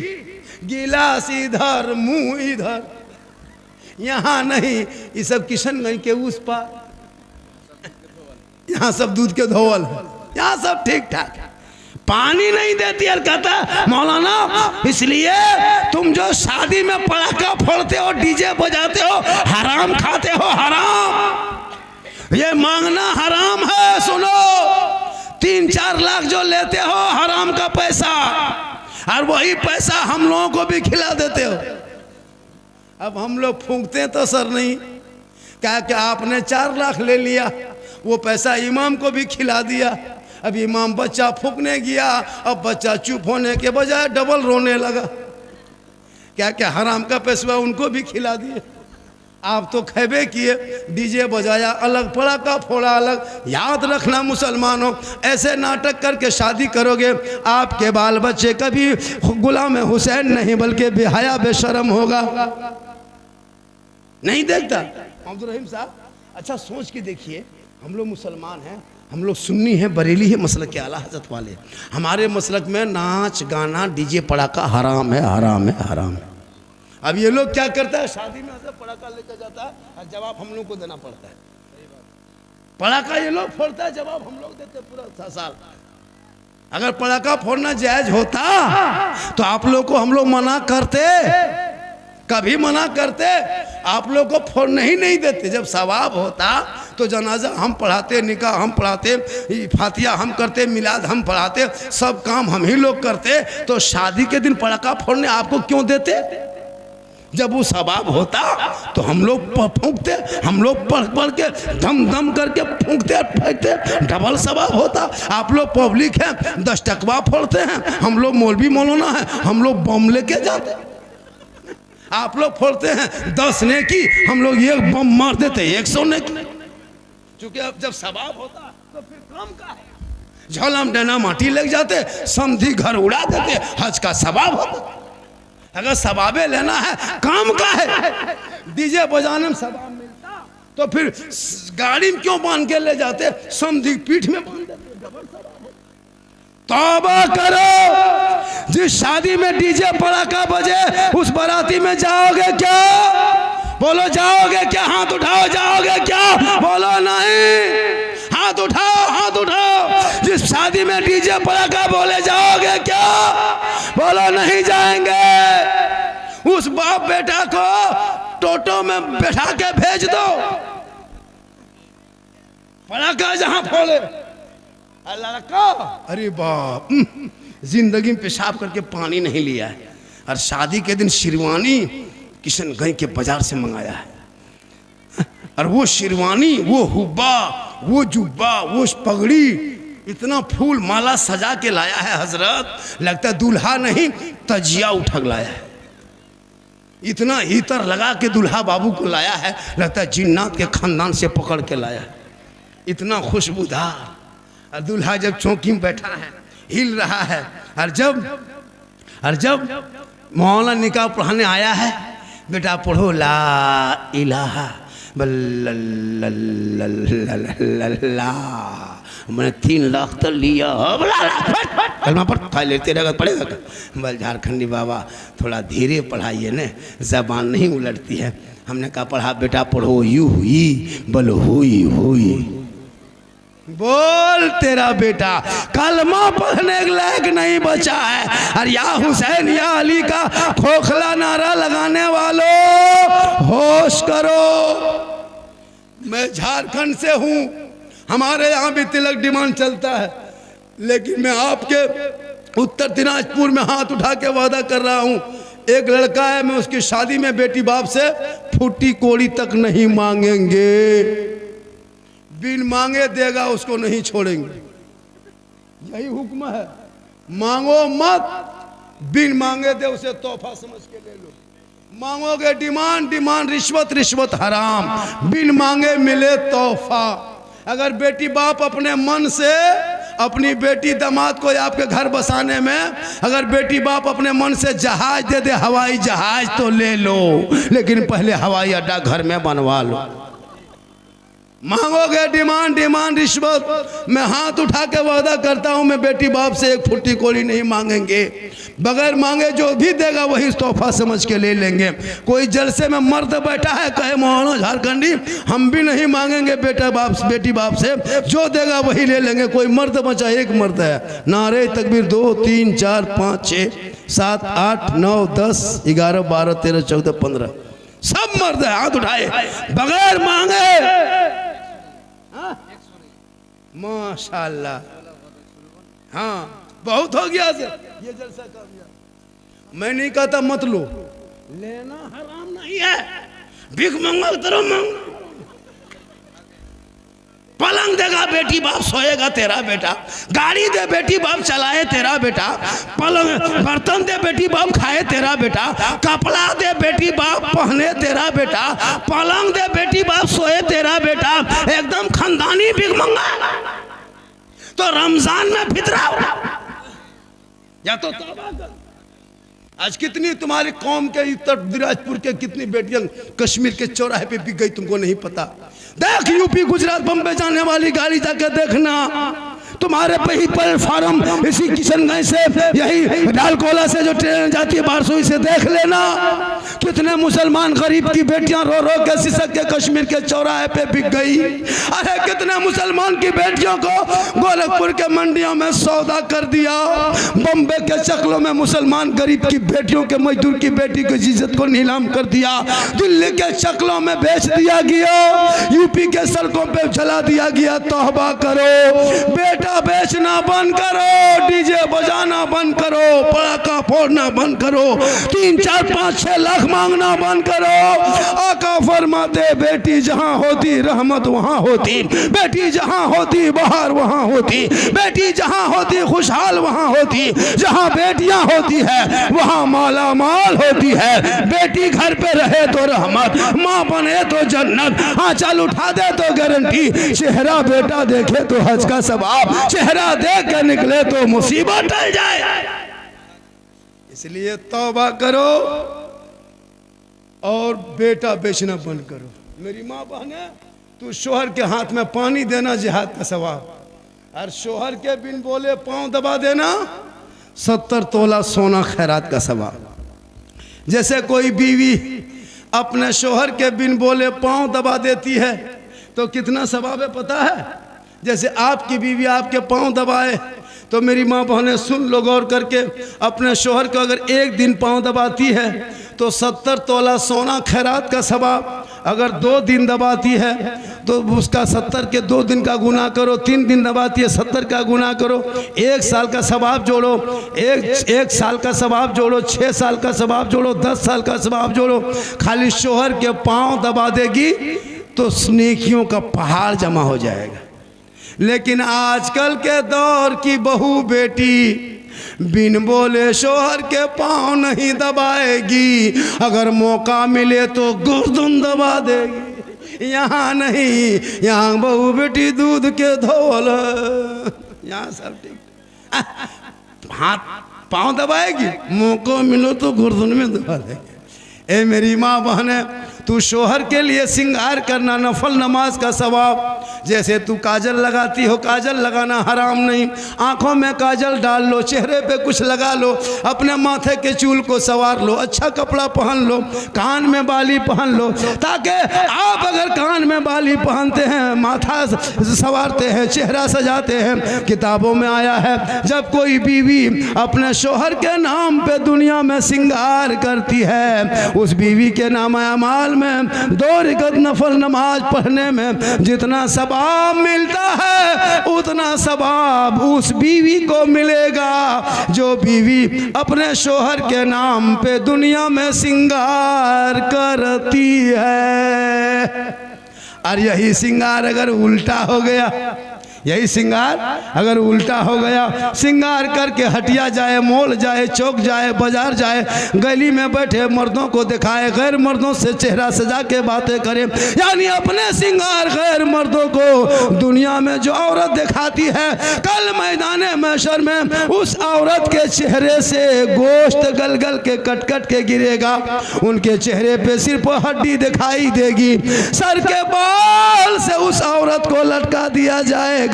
गिलास इधर मुंह इधर, यहाँ नहीं। ये सब किशनगंज के उस पार, यहाँ सब दूध के धोवल है, यहाँ सब ठीक ठाक है। पानी नहीं देती और कहता मौलाना इसलिए तुम जो शादी में पटाखा फोड़ते हो, डीजे बजाते हो, हराम खाते हो, हराम, ये मांगना हराम है। सुनो, 3-4 लाख जो लेते हो हराम का पैसा, और वही पैसा हम लोगों को भी खिला देते हो। अब हम लोग फूंकते तो सर नहीं, क्या क्या आपने 4 लाख ले लिया, वो पैसा इमाम को भी खिला दिया। अब इमाम बच्चा फूंकने गया, अब बच्चा चुप होने के बजाय डबल रोने लगा। क्या क्या हराम का पैसा उनको भी खिला दिए। आप तो खैबे किए, डीजे बजाया अलग, पटाखा फोड़ा अलग। याद रखना मुसलमानों, ऐसे नाटक करके शादी करोगे आपके बाल बच्चे कभी गुलाम हुसैन नहीं बल्कि बेहया बेशरम होगा। नहीं देखता अब्दुल रहीम साहब, अच्छा सोच के देखिए, हम लोग मुसलमान हैं, हम लोग सुन्नी हैं, बरेली है, मसलक के आला हजरत वाले। हमारे मसलक में नाच गाना डीजे पटाखा हराम है, हराम है, हराम है। अब ये लोग क्या करता है, शादी में पटाखा लेकर जाता है और जवाब हम लोग को देना पड़ता है। पटाखा ये लोग फोड़ता है, जवाब हम लोग देते पूरा साल। अगर पटाखा फोड़ना जायज होता तो आप लोग को हम लोग मना करते, कभी मना करते? आप लोग को फोड़ने ही नहीं देते। जब सवाब होता तो जनाजा हम पढ़ाते, निकाह हम पढ़ाते, फातिया हम करते, मिलाद हम पढ़ाते, सब काम हम ही लोग करते, तो शादी के दिन पटाखा फोड़ने आपको क्यों देते? जब वो सवाब होता तो हम लोग फूंकते, हम लोग पढ़ पढ़ के धम धम करके फूंकते फेंकते, डबल सवाब होता। आप लोग पब्लिक हैं, 10 टकवा फोड़ते हैं, हम लोग मौलवी मौलाना है, हम लोग बम लेके जाते। आप लोग फोड़ते हैं 10 नेकी, हम लोग 1 बम मार देते 100 नेकी। क्योंकि अब जब सवाब होता तो फिर काम का है। झोलम डना माटी लग जाते, समधी घर उड़ा देते, हज का सवाब होता। अगर सवाबे लेना है, काम का है, डीजे बजाने में सवाब मिलता तो फिर गाड़ी में क्यों बांध के ले जाते, समधी पीठ में बांध देते, डबल सवाब होता। तौबा करो, जिस शादी में डीजे पटाखा बजे उस बाराती में जाओगे क्या? बोलो जाओगे क्या? हाथ उठाओ, जाओगे क्या? बोलो नहीं। हाथ उठाओ, हाथ उठाओ। जिस शादी में डीजे पटाखा बोले जाओगे क्या? बोलो नहीं जाएंगे। उस बाप बेटा को टोटो में बैठा के भेज दो, पटाखा जहां फोड़े। लड़का अरे बाप, जिंदगी में पेशाब करके पानी नहीं लिया है, और शादी के दिन शेरवानी किशनगंज के बाजार से मंगाया है। और वो शेरवानी, वो हुब्बा, वो जुब्बा, वो पगड़ी, इतना फूल माला सजा के लाया है हजरत, लगता है दूल्हा नहीं तजिया उठा लाया है। इतना हीटर लगा के दूल्हा बाबू को लाया है, लगता है जिन्नात के खानदान से पकड़ के लाया है। इतना खुशबूदार। और दूल्हा जब चौकी में बैठा है, हिल रहा है, और जब मौलाना निकाह पढ़ाने आया है, बेटा पढ़ो ला इलाहा बल्ला, मैंने 3 लाख तो लिया, कलमा पर लेते रहेगा, पढ़ेगा। बल झारखंडी बाबा थोड़ा धीरे पढ़ाइए न, जबान नहीं उलटती है। हमने कहा पढ़ा बेटा पढ़ो, यू हुई बल हुई हुई। बोल तेरा बेटा कलमा पढ़ने के लायक नहीं बचा है। और या हुसैन या अली का खोखला नारा लगाने वालों होश करो। मैं झारखंड से हूँ, हमारे यहाँ भी तिलक डिमांड चलता है, लेकिन मैं आपके उत्तर दिनाजपुर में हाथ उठा के वादा कर रहा हूँ, एक लड़का है, मैं उसकी शादी में बेटी बाप से फूटी कोड़ी तक नहीं मांगेंगे। बिन मांगे देगा उसको नहीं छोड़ेंगे। यही हुक्म है, मांगो मत, बिन मांगे दे उसे तोहफा समझ के ले लो। मांगोगे डिमांड, डिमांड रिश्वत, रिश्वत हराम, बिन मांगे मिले तोहफा। अगर बेटी बाप अपने मन से अपनी बेटी दामाद को आपके घर बसाने में, अगर बेटी बाप अपने मन से जहाज दे दे, हवाई जहाज तो ले लो, लेकिन पहले हवाई अड्डा घर में बनवा लो। मांगोगे डिमांड, डिमांड रिश्वत, मैं हाथ उठा के वादा करता हूं, मैं बेटी बाप से एक फुट्टी कोड़ी नहीं मांगेंगे। बगैर मांगे जो भी देगा वही तोहफा समझ के ले लेंगे। कोई जलसे में मर्द बैठा है, कहे मोहनो झारखंडी, हम भी नहीं मांगेंगे बेटा बाप बेटी बाप से, जो देगा वही ले लेंगे। कोई मर्द बचा, एक मर्द है। नारे तकबीर 2 3 4 5 6 7 8 9 10 11 12 13 14 15 सब मर्द है, हाथ उठाए बगैर मांगे। माशाल्लाह, हाँ बहुत हो गया से ये जलसा कर दिया। मैं नहीं कहता मत लो, लेना हराम नहीं है, भीख मांगो तरह मांगो। पलंग देगा बेटी बाप सोएगा तेरा बेटा, गाड़ी दे बेटी बाप चलाए तेरा बेटा, पलंग बर्तन दे बेटी बाप खाए तेरा बेटा, कपड़ा दे बेटी बाप पहने तेरा बेटा, पलंग दे बेटी बाप सोए तेरा बेटा, एकदम खानदानी भीख मंगा। तो रमजान में फितरा या तो तौबा कर। आज कितनी तुम्हारी कौम के उत्तर दिनाजपुर के कितनी बेटियां कश्मीर के चौराहे पे बिक गई, तुमको नहीं पता। देख यूपी गुजरात बम्बे जाने वाली गाड़ी जाके देखना, तुम्हारे पे ही प्लेटफार्म इसी किशनगंज से, यही डालकोला से जो ट्रेन जाती है बारसोई से, देख लेना कितने मुसलमान गरीब की बेटियां रो रो के सिसक के कश्मीर के चौराहे पे बिक गई। अरे कितने मुसलमान की बेटियों को गोरखपुर के मंडियों में सौदा कर दिया, बम्बे के चकलों में मुसलमान गरीब की बेटियों के, मजदूर की बेटी की इज्जत को नीलाम कर दिया, दिल्ली के चकलों में बेच दिया गया, यूपी के सड़कों पे जला दिया गया। तौबा करो, बेटा बेचना बंद करो, डीजे बजाना बंद करो, पटाखा फोड़ना बंद करो, 3 4 5 6 लाख मांगना बंद करो। आका फरमाते बेटी जहां होती रहमत वहां होती, बेटी जहां होती बहार वहां होती, बेटी जहां होती खुशहाल वहां होती, जहां बेटियां होती है वहां माला माल होती है। बेटी घर पे रहे तो रहमत, माँ बने तो जन्नत, आंचल उठा दे तो गारंटी, चेहरा बेटा देखे तो हज का सवाब, चेहरा देख के निकले तो मुसीबत टल जाए। इसलिए तौबा करो और बेटा बेचना बंद करो। मेरी माँ बहने, तू शोहर के हाथ में पानी देना जिहाद का सवाब, और शोहर के बिन बोले पांव दबा देना 70 तोला सोना खैरात का सवाब। जैसे कोई बीवी अपने शोहर के बिन बोले पांव दबा देती है तो कितना सवाब है पता है? जैसे आपकी बीवी आपके पांव दबाए तो मेरी माँ बहनें सुन लो गौर करके, अपने शोहर को अगर एक दिन पांव दबाती है तो 70 तोला सोना खैरात का सवाब। अगर 2 दिन दबाती है तो उसका 70 के 2 दिन का गुना करो, 3 दिन दबाती है 70 का गुना करो, 1 साल का सवाब जोड़ो, एक साल का सवाब जोड़ो, 6 साल का सवाब जोड़ो, 10 साल का सवाब जोड़ो। खाली शोहर के पांव दबा देगी तो नेकियों का पहाड़ जमा हो जाएगा। लेकिन आजकल के दौर की बहू बेटी बिन बोले शोहर के पांव नहीं दबाएगी, अगर मौका मिले तो गर्दन दबा देगी। यहाँ नहीं, यहाँ बहू बेटी दूध के धोल, यहाँ सब ठीक, हाथ पांव दबाएगी, मौका मिलो तो गर्दन में दबा देगी। ए मेरी माँ बहने, तू शोहर के लिए सिंगार करना नफल नमाज का सवाब। जैसे तू काजल लगाती हो, काजल लगाना हराम नहीं, आंखों में काजल डाल लो, चेहरे पे कुछ लगा लो, अपने माथे के चूल को संवार लो, अच्छा कपड़ा पहन लो, कान में बाली पहन लो, ताकि आप अगर कान में बाली पहनते हैं, माथा संवारते हैं, चेहरा सजाते हैं, किताबों में आया है जब कोई बीवी अपने शोहर के नाम पे दुनिया में सिंगार करती है, उस बीवी के नाम अमाल में 2 रकात नफल नमाज पढ़ने में जितना सवाब मिलता है उतना सवाब उस बीवी को मिलेगा जो बीवी अपने शोहर के नाम पे दुनिया में सिंगार करती है। और यही सिंगार अगर उल्टा हो गया, यही श्रृंगार अगर उल्टा हो गया, श्रृंगार करके हटिया जाए, मॉल जाए, चौक जाए, बाजार जाए, गली में बैठे मर्दों को दिखाए, गैर मर्दों से चेहरा सजा के बातें करे, यानी अपने श्रृंगार गैर मर्दों को दुनिया में जो औरत दिखाती है, कल मैदान महशर में उस औरत के चेहरे से गोश्त गल गल के कट कट के गिरेगा। उनके चेहरे पे सिर्फ हड्डी दिखाई देगी, सर के बाल से उस औरत को लटका दिया जाएगा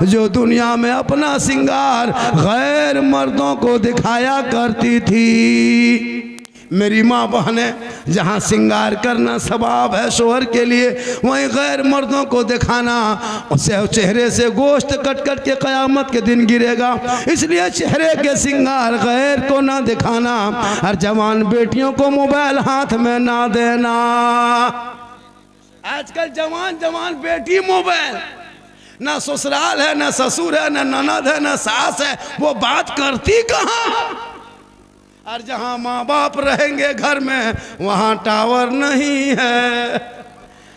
जो दुनिया में अपना श्रृंगार गैर मर्दों को दिखाया करती थी। मेरी माँ बहनें, जहाँ श्रृंगार करना सवाब है शोहर के लिए, वहीं गैर मर्दों को दिखाना, उससे चेहरे से गोश्त कट कट के क़यामत के दिन गिरेगा। इसलिए चेहरे के श्रृंगार गैर को ना दिखाना, और जवान बेटियों को मोबाइल हाथ में ना देना। आजकल जवान जवान बेटी मोबाइल, ना ससुराल है, ना ससुर है, ना ननद है, ना सास है, वो बात करती कहाँ। और जहाँ माँ बाप रहेंगे घर में, वहाँ टावर नहीं है।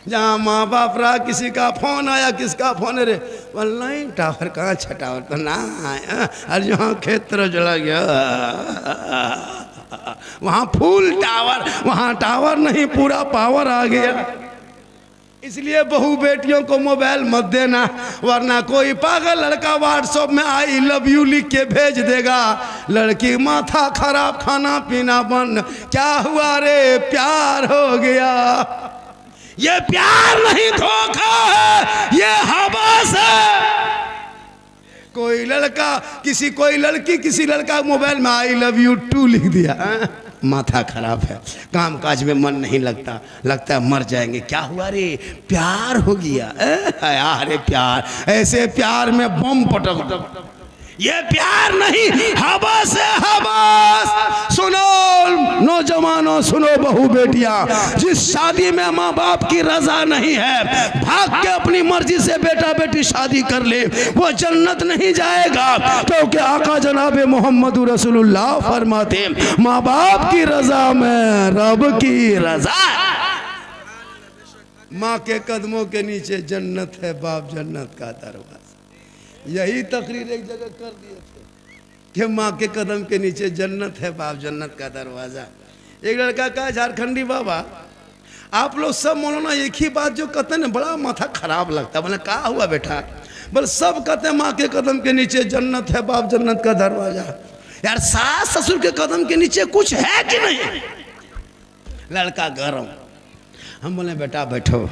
जहाँ माँ बाप रहा, किसी का फोन आया, किसका फोन है रे, बोल नहीं टावर कहाँ, अच्छा टावर तो ना आया। और जहाँ खेत तरफ चला गया, वहाँ फुल टावर, वहाँ टावर नहीं, पूरा पावर आ गया। इसलिए बहू बेटियों को मोबाइल मत देना, वरना कोई पागल लड़का व्हाट्सएप में आई लव यू लिख के भेज देगा, लड़की माथा खराब, खाना पीना बंद, क्या हुआ रे, प्यार हो गया। ये प्यार नहीं, धोखा है, ये हवस है। कोई लड़का किसी, कोई लड़की किसी लड़का मोबाइल में आई लव यू टू लिख दिया, माथा खराब है, काम काज में मन नहीं लगता, लगता है मर जाएंगे, क्या हुआ रे, प्यार हो गया। अरे प्यार, ऐसे प्यार में बम पटक दो, ये प्यार नहीं, हवस है, हवस। सुनो नौजवानों, सुनो बहू बेटियां, जिस शादी में माँ बाप की रजा नहीं है, भाग के अपनी मर्जी से बेटा बेटी शादी कर ले, वो जन्नत नहीं जाएगा। क्योंकि आका जनाब मोहम्मद रसूलुल्लाह फरमाते, माँ बाप की रजा में रब की रजा। माँ के कदमों के नीचे जन्नत है, बाप जन्नत का दरवाजा। यही तकरीर एक जगह कर दिए थे कि माँ के कदम के नीचे जन्नत है, बाप जन्नत का दरवाज़ा। एक लड़का कहा, झारखंडी बाबा आप लोग सब मौलाना एक ही बात जो कहते हैं, बड़ा माथा खराब लगता है। बोले कहा हुआ बेटा, बोले सब कहते हैं माँ के कदम के नीचे जन्नत है, बाप जन्नत का दरवाज़ा। यार सास ससुर के कदम के नीचे कुछ है कि नहीं? लड़का गरम। हम बोले बेटा बैठो,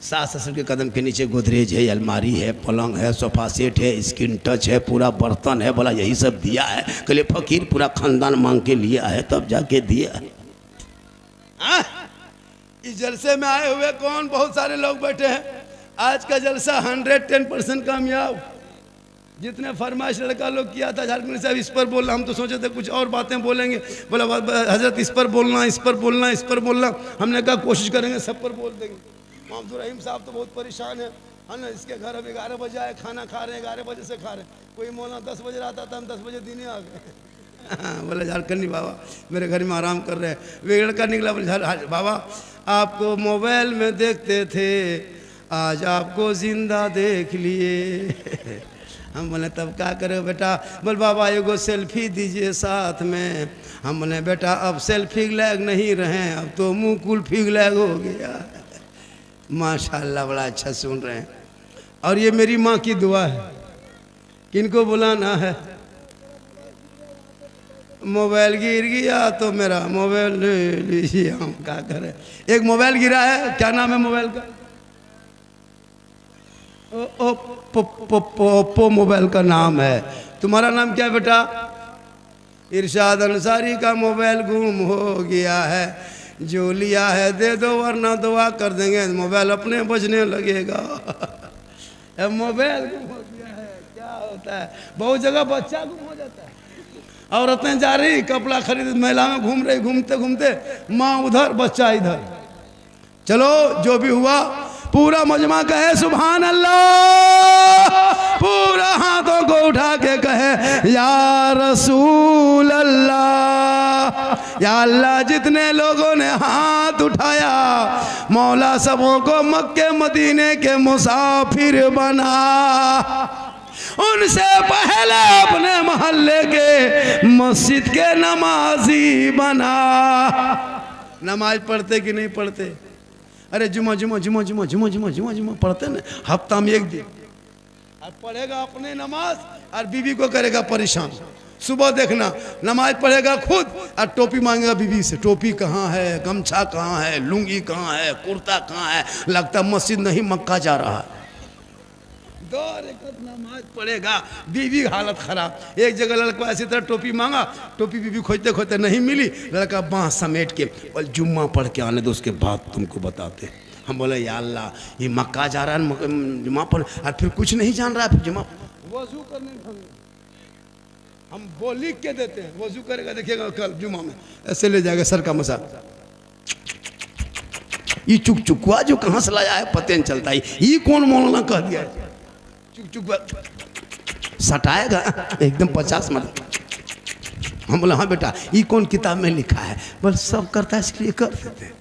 सास ससुर के कदम के नीचे गोदरेज है, अलमारी है, पलंग है, सोफा सेट है, स्क्रीन टच है, पूरा बर्तन है। बोला यही सब दिया है? कहले फकीर पूरा खानदान मांग के लिया है तब जाके दिया है। इस जलसे में आए हुए कौन, बहुत सारे लोग बैठे हैं। आज का जलसा 110% कामयाब। जितने फरमाइश लड़का लोग किया था, झारखंड साहब इस पर बोलना, हम तो सोचे थे कुछ और बातें बोलेंगे। बोला हजरत इस पर बोलना, इस पर बोलना, इस पर बोलना। हमने कहा कोशिश करेंगे सब पर बोल देंगे। मोहम्मद रहीम साहब तो बहुत परेशान है ना, इसके घर अब 11 बजे आए, खाना खा रहे हैं, 11 बजे से खा रहे हैं। कोई मौलाना 10 बजे आता था, हम 10 बजे दिन आ गए। बोले झारखंडी बाबा मेरे घर में आराम कर रहे हैं। वे लड़का निकला, बोले बाबा आपको मोबाइल में देखते थे, आज आपको जिंदा देख लिए। हम बोले तब क्या करे बेटा? बोल बाबा एगो सेल्फी दीजिए साथ में। हम बोले बेटा अब सेल्फी लैग नहीं रहे, अब तो मुँह कुल्फी लैग हो गया। माशाल्लाह बड़ा अच्छा सुन रहे हैं। और ये मेरी माँ की दुआ है। किनको बुलाना है? मोबाइल गिर गया तो मेरा मोबाइल ले लीजिए, हम क्या करें। एक मोबाइल गिरा है, क्या नाम है मोबाइल का? ओप्पो मोबाइल का नाम है। तुम्हारा नाम क्या है बेटा? इरशाद अंसारी का मोबाइल गुम हो गया है, जो लिया है दे दो वरना दुआ कर देंगे, मोबाइल अपने बजने लगेगा। मोबाइल गुम हो गया है, क्या होता है बहुत जगह बच्चा गुम हो जाता है। औरतें जा रही कपड़ा खरीद, मेला में घूम रही, घूमते घूमते माँ उधर बच्चा इधर। चलो जो भी हुआ, पूरा मजमा कहे सुभान अल्लाह, पूरा हाथों को उठा के कहे या रसूल अल्लाह। या अल्लाह, जितने लोगों ने हाथ उठाया मौला सबों को मक्के मदीने के मुसाफिर बना, उनसे पहले अपने मोहल्ले के मस्जिद के नमाजी बना। नमाज पढ़ते कि नहीं पढ़ते? अरे जुमा जुमा जुमा जुमा जुमा जुमा जुमा जुमा पढ़ते ना, हफ्ता में एक दिन। अब पढ़ेगा अपने नमाज और बीवी को करेगा परेशान। सुबह देखना नमाज पढ़ेगा खुद और टोपी मांगेगा बीवी से, टोपी कहाँ है, गमछा कहाँ है, लुंगी कहाँ है, कुर्ता कहाँ है। लगता मस्जिद नहीं मक्का जा रहा है। 2 रकात नमाज पढ़ेगा, बीवी हालत खराब। एक जगह लड़का ऐसी तरह टोपी मांगा, टोपी बीवी खोजते खोजते नहीं मिली, लड़का बाँह समेट के बोल जुम्मा पढ़ के आने दो, उसके बाद तुमको बताते। हम बोले या अल्लाह, ये मक्का जा रहा है, जुम्मा पढ़, और फिर कुछ नहीं जान रहा है, फिर जुम्मा वजू करने हम वो लिख के देते हैं, वजू करेगा देखिएगा कल जुम्मा में ऐसे ले जाएगा सर का मसा। ये चुक चुकुआ जो कहाँ से लाया है पता नहीं चलता, ये कौन मौलाना कह दिया है? चुक चुक सटाएगा एकदम 50 मत। हम बोले हाँ बेटा, ये कौन किताब में लिखा है? बस सब करता है इसलिए कर देते हैं,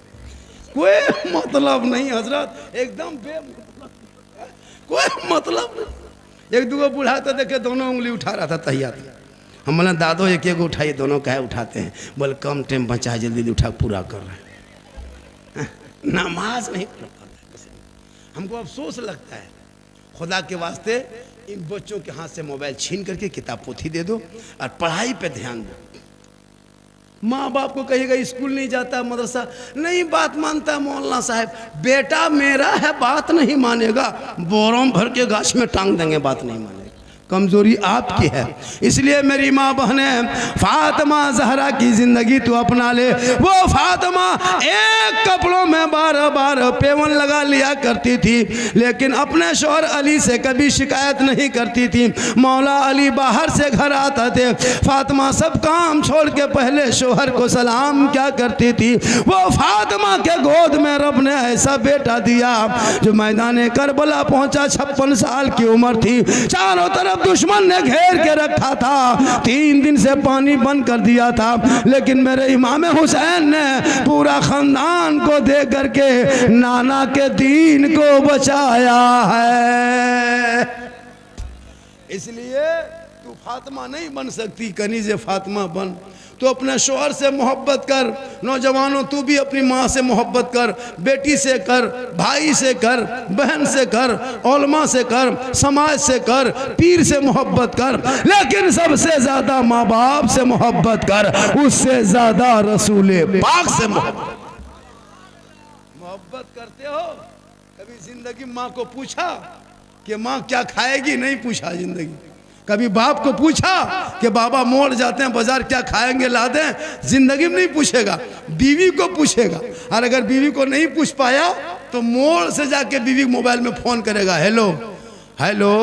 कोई मतलब नहीं हजरत, एकदम बेमतलब, कोई मतलब नहीं। एक दूगो बूढ़ा तो देखे दोनों उंगली उठा रहा था तहियात। हम बोले दादो एक एक उठाइए, दोनों कहे उठाते हैं। बोले कम टाइम बचा, जल्दी उठा पूरा कर रहे हैं। नमाज नहीं पढ़ पाता, हमको अफसोस लगता है। खुदा के वास्ते इन बच्चों के हाथ से मोबाइल छीन करके किताब पोथी दे दो और पढ़ाई पे ध्यान दो। माँ बाप को कहिएगा स्कूल नहीं जाता, मदरसा नहीं, बात मानता मौलाना साहब, बेटा मेरा है बात नहीं मानेगा, बोरों भर के गाछ में टांग देंगे, बात नहीं मानेगा। कमजोरी आपकी है, इसलिए मेरी माँ बहनें, फातिमा जहरा की जिंदगी तू अपना ले। वो फातिमा एक कपड़ों में 12 पेवन लगा लिया करती थी, लेकिन अपने शौहर अली से कभी शिकायत नहीं करती थी। मौला अली बाहर से घर आते थे, फातिमा सब काम छोड़ के पहले शौहर को सलाम क्या करती थी। वो फातिमा के गोद में रब ने ऐसा बेटा दिया जो मैदान करबला पहुंचा, 56 साल की उम्र थी, चारों तरफ दुश्मन ने घेर के रखा था, 3 दिन से पानी बंद कर दिया था, लेकिन मेरे इमाम हुसैन ने पूरा खानदान को दे करके नाना के दीन को बचाया है। इसलिए तू फातिमा नहीं बन सकती, कनीज़े फातिमा बन। तो अपने शौहर से मोहब्बत कर, नौजवानों तू भी अपनी माँ से मोहब्बत कर, बेटी से कर, भाई से कर, बहन से कर, उलमा से कर, समाज से कर, पीर से मोहब्बत कर, लेकिन सबसे ज्यादा माँ बाप से मोहब्बत कर, उससे ज्यादा रसूले पाक से मोहब्बत करते हो। कभी जिंदगी माँ को पूछा कि माँ क्या खाएगी? नहीं पूछा जिंदगी। कभी बाप को पूछा कि बाबा मोड़ जाते हैं बाजार क्या खाएंगे ला दें? जिंदगी में नहीं पूछेगा, बीवी को पूछेगा। और अगर बीवी को नहीं पूछ पाया तो मोड़ से जाके बीवी मोबाइल में फोन करेगा, हेलो हेलो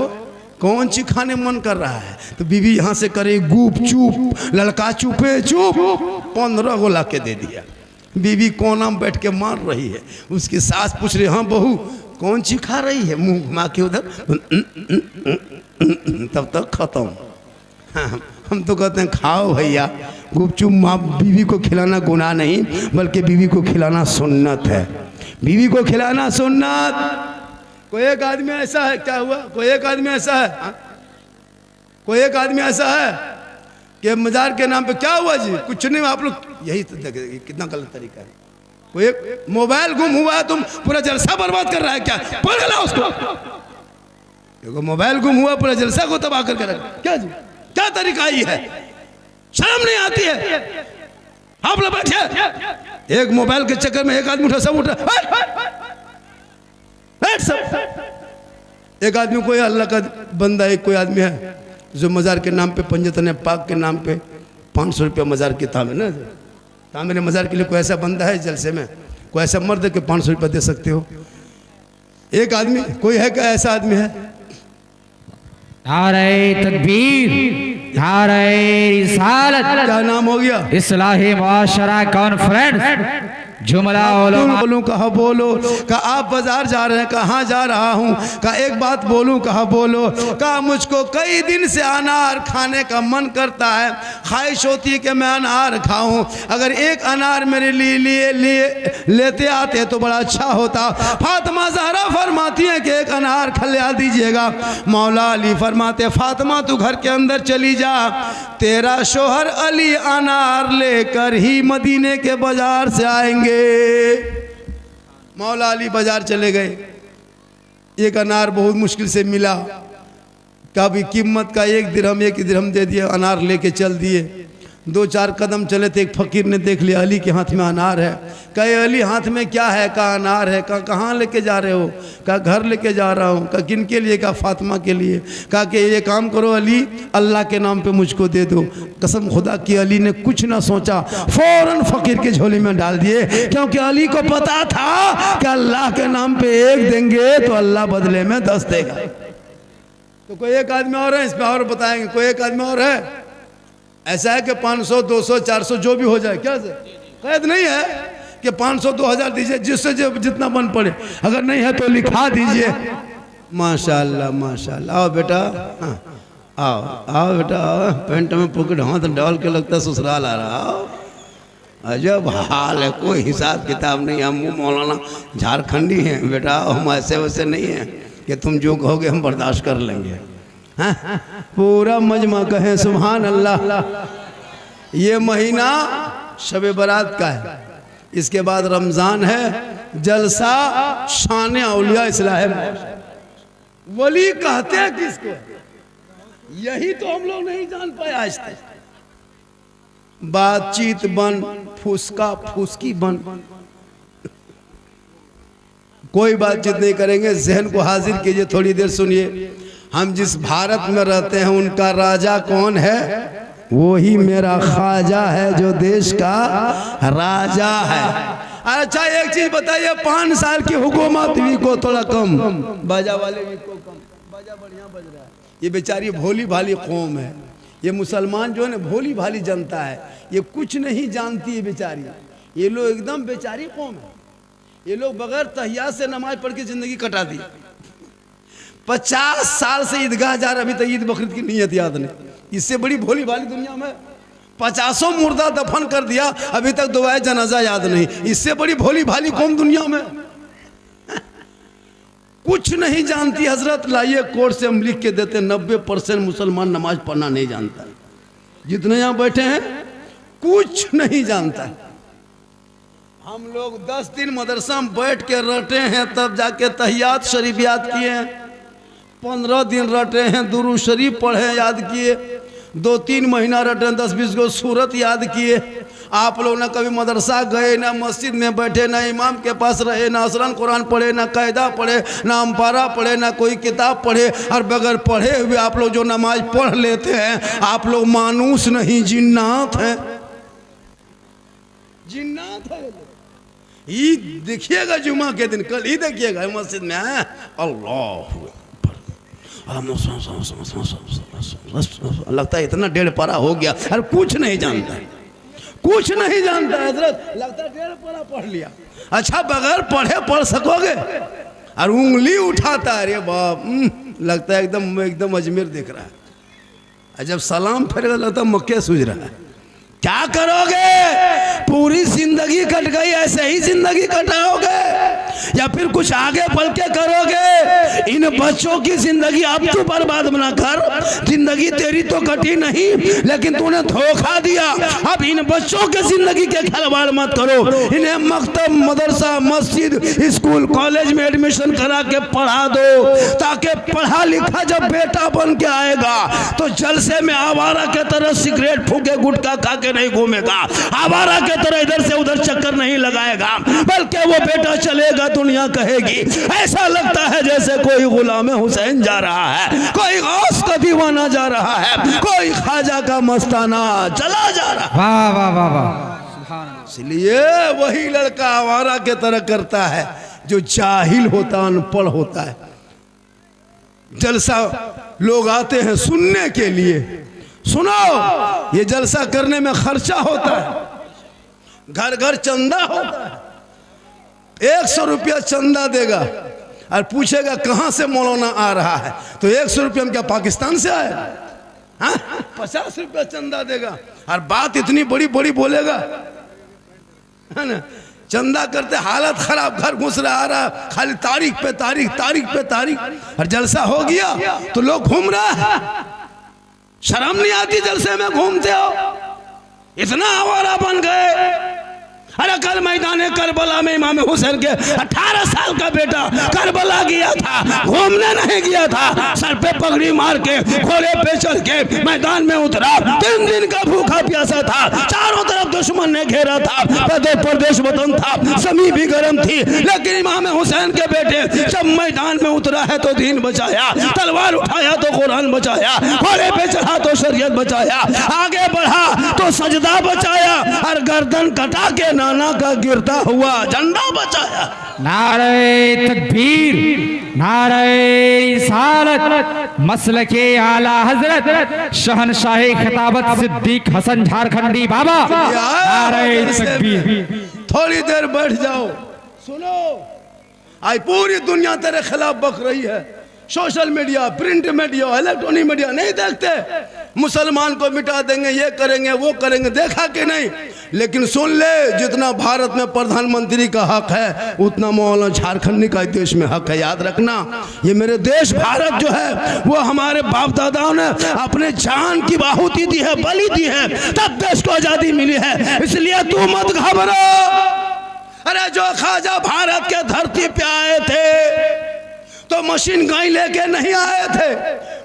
कौन सी खाने मन कर रहा है? तो बीवी यहाँ से करे गुप चुप, लड़का चुपे चुप, 15 को ला के दे दिया। बीवी कोना में बैठ के मार रही है, उसकी सास पूछ रही, हाँ बहू कौन सी खा रही है? मुंह घुमा के उधर, तब तक खत्म। हम तो कहते हैं खाओ भैया गुपचुप। माँ बीवी को खिलाना गुनाह नहीं, बल्कि बीवी को खिलाना सुन्नत है, बीवी को खिलाना सुन्नत। कोई एक आदमी ऐसा है, क्या हुआ? कोई एक आदमी ऐसा है, कोई एक आदमी ऐसा है कि मजार के नाम पे क्या हुआ जी? कुछ नहीं, आप लोग यही तो देखें कितना गलत तरीका है। कोई एक मोबाइल गुम हुआ है, तुम पूरा जलसा बर्बाद कर रहा है क्या? पकड़ ला उसको। देखो मोबाइल गुम हुआ, पूरा जलसा को तबाह करके रखा, क्या जी? क्या तरीका ये है? शर्म नहीं आती है? आप लोग बैठे, एक मोबाइल के चक्कर में एक आदमी उठा, सब उठा, सब। एक आदमी कोई अल्लाह का बंदा, एक कोई आदमी है जो मजार के नाम पे, पंजतन पाक के नाम पे 500 रुपया मजार की तामीर ना, तामीर मजार के लिए कोई ऐसा बंदा है जलसे में, कोई ऐसा मर्द के 500 रुपया दे सकते हो? एक आदमी कोई है क्या ऐसा आदमी है? नारे तकबीर, नारे रिसालत। क्या नाम हो गया? इस्लाही मुआशरा कॉन्फ्रेंस जुमला बोलूं कहा बोलो, कहा आप बाजार जा रहे हैं, कहाँ जा रहा हूँ, कहा एक बात बोलूं, कहा बोलो, कहा मुझको कई दिन से अनार खाने का मन करता है, ख्वाहिश होती है कि मैं अनार खाऊं, अगर एक अनार मेरे लिए लेते आते तो बड़ा अच्छा होता। फातिमा ज़हरा फरमाती हैं कि एक अनार खिला दीजिएगा। मौला अली फरमाते फातिमा तू घर के अंदर चली जा, तेरा शोहर अली अनार लेकर ही मदीने के बाजार से आएंगे। मौला अली बाजार चले गए, एक अनार बहुत मुश्किल से मिला, कभी कीमत का 1 दिरहम दे दिया, अनार लेके चल दिए। 2-4 कदम चले थे, एक फकीर ने देख लिया अली के हाथ में अनार है। कहे अली हाथ में क्या है? कहा अनार है। कहा कहाँ लेके जा रहे हो? कहा घर लेके जा रहा हूँ। कहा किन के लिए? कहा फातिमा के लिए। कहा कि ये काम करो अली, अल्लाह के नाम पे मुझको दे दो। कसम खुदा की अली ने कुछ ना सोचा, फौरन फकीर के झोली में डाल दिए, क्योंकि अली को पता था कि अल्लाह के नाम पे 1 देंगे तो अल्लाह बदले में 10 देगा। तो कोई एक आदमी और है, इस पर और बताएंगे, कोई एक आदमी और है? ऐसा है कि 500, 200, 400 जो भी हो जाए, क्या से कैद नहीं है कि 500, 2000 दीजिए, जिससे जितना बन पड़े, अगर नहीं है तो लिखा दीजिए। माशाल्लाह माशाल्लाह। आओ बेटा, आओ आओ बेटा, आओ। पेंट में पॉकेट हाथ डाल के लगता ससुराल आ रहा। आओ, अजब हाल है, कोई हिसाब किताब नहीं। हम मौलाना झारखंडी हैं बेटा, हम ऐसे वैसे नहीं हैं कि तुम जो कहोगे हम बर्दाश्त कर लेंगे। हाँ? पूरा मजमा कहें सुभान अल्लाह। ये महीना शब बारात का है, इसके बाद रमज़ान है, जलसा शान औलिया इस्लाह वली कहते हैं किसको? यही तो हम लोग नहीं जान पाए आज तक। बातचीत बन, फुसका फुसकी बन, कोई बातचीत नहीं करेंगे। जहन को हाजिर कीजिए, थोड़ी देर सुनिए। हम जिस भारत में रहते हैं उनका राजा कौन है? वो ही मेरा ख्वाजा है जो देश का राजा है। अच्छा एक चीज बताइए, 5 साल की हुकूमत भी को थोड़ा कम, बाजा वाले भी को कम, बाजा बढ़िया बज रहा है। ये बेचारी भोली भाली कौम है, ये मुसलमान जो है ना भोली भाली जनता है, ये कुछ नहीं जानती है बेचारी। ये लोग एकदम बेचारी कौम है, ये लोग बगैर तहियात से नमाज पढ़ के जिंदगी कटा दी। 50 साल से ईदगाह जा रहे, अभी तक ईद बकरीद की नीयत याद नहीं। इससे बड़ी भोली भाली दुनिया में 50 मुर्दा दफन कर दिया, अभी तक दुआए जनाजा याद नहीं। इससे बड़ी भोली भाली कौम दुनिया में कुछ नहीं जानती। हजरत लाइए कोर्ट से हम लिख के देते, 90% मुसलमान नमाज पढ़ना नहीं जानता। जितने यहाँ बैठे हैं कुछ नहीं जानता। हम लोग 10 दिन मदरसा में बैठ के रटे हैं, तब जाके तहियात शरीफ याद किए हैं। 15 दिन रटे हैं, दुरूद शरीफ पढ़े याद किए। 2-3 महीना रटे, 10-20 गो सूरत याद किए। आप लोग ना कभी मदरसा गए, ना मस्जिद में बैठे, ना इमाम के पास रहे, ना असरन कुरान पढ़े, ना कायदा पढ़े, ना अम्पारा पढ़े, ना कोई किताब पढ़े। और बगैर पढ़े हुए आप लोग जो नमाज पढ़ लेते हैं, आप लोग मानूस नहीं जिन्नात हैं। जिन्नात है। ईद देखिएगा जुमा के दिन, कल ही देखिएगा मस्जिद में है अल्लाह लगता है इतना 1.5 पारा हो गया, अरे कुछ नहीं जानता, कुछ नहीं जानता हजरत। लगता है 1.5 पारा पढ़ लिया। अच्छा बगैर पढ़े पढ़ सकोगे? और उंगली उठाता है, अरे बाप, लगता है एकदम अजमेर देख रहा है। जब सलाम फेरेगा लगता है मक्के सूझ रहा है। क्या करोगे? पूरी जिंदगी कट गई, ऐसे ही जिंदगी कटाओगे या फिर कुछ आगे बढ़ के करोगे? इन बच्चों की जिंदगी अब तो बर्बाद ना कर। जिंदगी तेरी तो कटी नहीं, लेकिन तूने धोखा दिया। अब इन बच्चों के जिंदगी के खिलवाड़ मत करो। इन्हें मकतब, मदरसा, मस्जिद, स्कूल, कॉलेज में एडमिशन करा के पढ़ा दो, ताकि पढ़ा लिखा जब बेटा बन के आएगा तो जलसे में आवारा के तरह सिगरेट फूके, गुटखा खा के नहीं घूमेगा, आवारा के तरह इधर से उधर चक्कर नहीं लगाएगा, बल्कि वो बेटा चलेगा, दुनिया कहेगी ऐसा लगता है जैसे कोई गुलाम हुसैन जा रहा है, कोई गौस का दीवाना जा रहा है, कोई ख्वाजा का मस्ताना चला जा रहा है। वाह वाह वाह वाह। इसलिए वही लड़का आवारा के तरह करता है जो जाहिल होता, अनपढ़ होता है। जलसा लोग आते हैं सुनने के लिए। सुनो, ये जलसा करने में खर्चा होता है, घर घर चंदा होता है, 100 रुपया चंदा देगा और पूछेगा कहाँ से मौलाना आ रहा है, तो 100 रुपया हम क्या पाकिस्तान से आए? हाँ, 50 रुपया चंदा देगा और बात इतनी बड़ी बड़ी बोलेगा, है ना। चंदा करते हालत खराब, घर घुस रहा आ रहा, खाली तारीख पे तारीख, तारीख पे तारीख। और जलसा हो गया तो लोग घूम रहा है, शर्म नहीं आती जलसे में घूमते हो? इतना आवारा बन गए। अरे कल मैदान करबला में इमाम हुसैन के 18 साल का बेटा करबला गया था, घूमने नहीं गया था, सर पे पगड़ी मार के घोड़े पे चढ़ के मैदान में उतरा। 3 दिन का भूखा प्यासा था, चारों तरफ दुश्मन ने घेरा था, प्रदेश वतन था, जमीन भी गर्म थी, लेकिन इमाम हुसैन के बेटे जब मैदान में उतरा है तो दीन बचाया, तलवार उठाया तो कुरान बचाया, घोड़े पे चढ़ा तो शरीयत बचाया, आगे बढ़ा तो सजदा बचाया, और गर्दन कटा के नाना का गिरता हुआ झंडा बचाया। नारे तकबीर, नारे रिसालत, मसलके आला हजरत शहनशाह खिताबत सिद्दीक हसन झारखंडी बाबा। नारे तकबीर। थोड़ी देर बैठ जाओ, सुनो। आज पूरी दुनिया तेरे खिलाफ बक रही है, social media, print media, electronic media. नहीं देखते मुसलमान को मिटा देंगे, ये करेंगे वो करेंगे, देखा कि नहीं? लेकिन सुन ले, जितना भारत में प्रधानमंत्री का हक है उतना मौलाना झारखंडी का देश में हक है। याद रखना, ये मेरे देश भारत जो है वो हमारे बाप दादाओं ने अपने जान की आहुति दी है, बलि दी है, तब देश को आजादी मिली है। इसलिए तू मत घबरा। अरे जो ख्वाजा भारत के धरती पे आए थे तो मशीन गन लेके नहीं आए थे,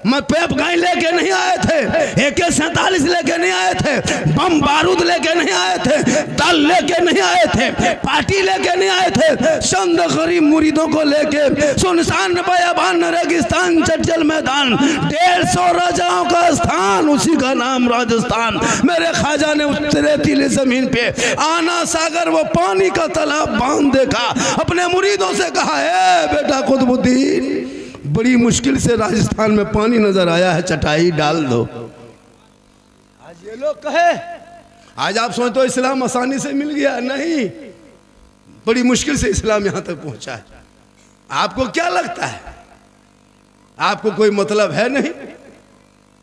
पेप गन लेके नहीं आए थे, AK-47 लेके नहीं आए थे, बम बारूद लेके नहीं आए थे, दल लेके नहीं आए थे, पार्टी लेके नहीं आए थे, चंद गरीब मुरीदों को लेके सुनसान बयाबान रेगिस्तान चटजल मैदान 150 राजाओं का स्थान, उसी का नाम राजस्थान। मेरे ख्वाजा ने उस रेतीली जमीन पे आना सागर वो पानी का तालाब बांध देखा, अपने मुरीदों से कहा, है बेटा कुतुबुद्दीन, बड़ी मुश्किल से राजस्थान में पानी नजर आया है, चटाई डाल दो। आज ये लोग कहे, आज आप सोचते हो इस्लाम आसानी से मिल गया, नहीं, बड़ी मुश्किल से इस्लाम यहां तक पहुंचा है। आपको क्या लगता है? आपको कोई मतलब है नहीं?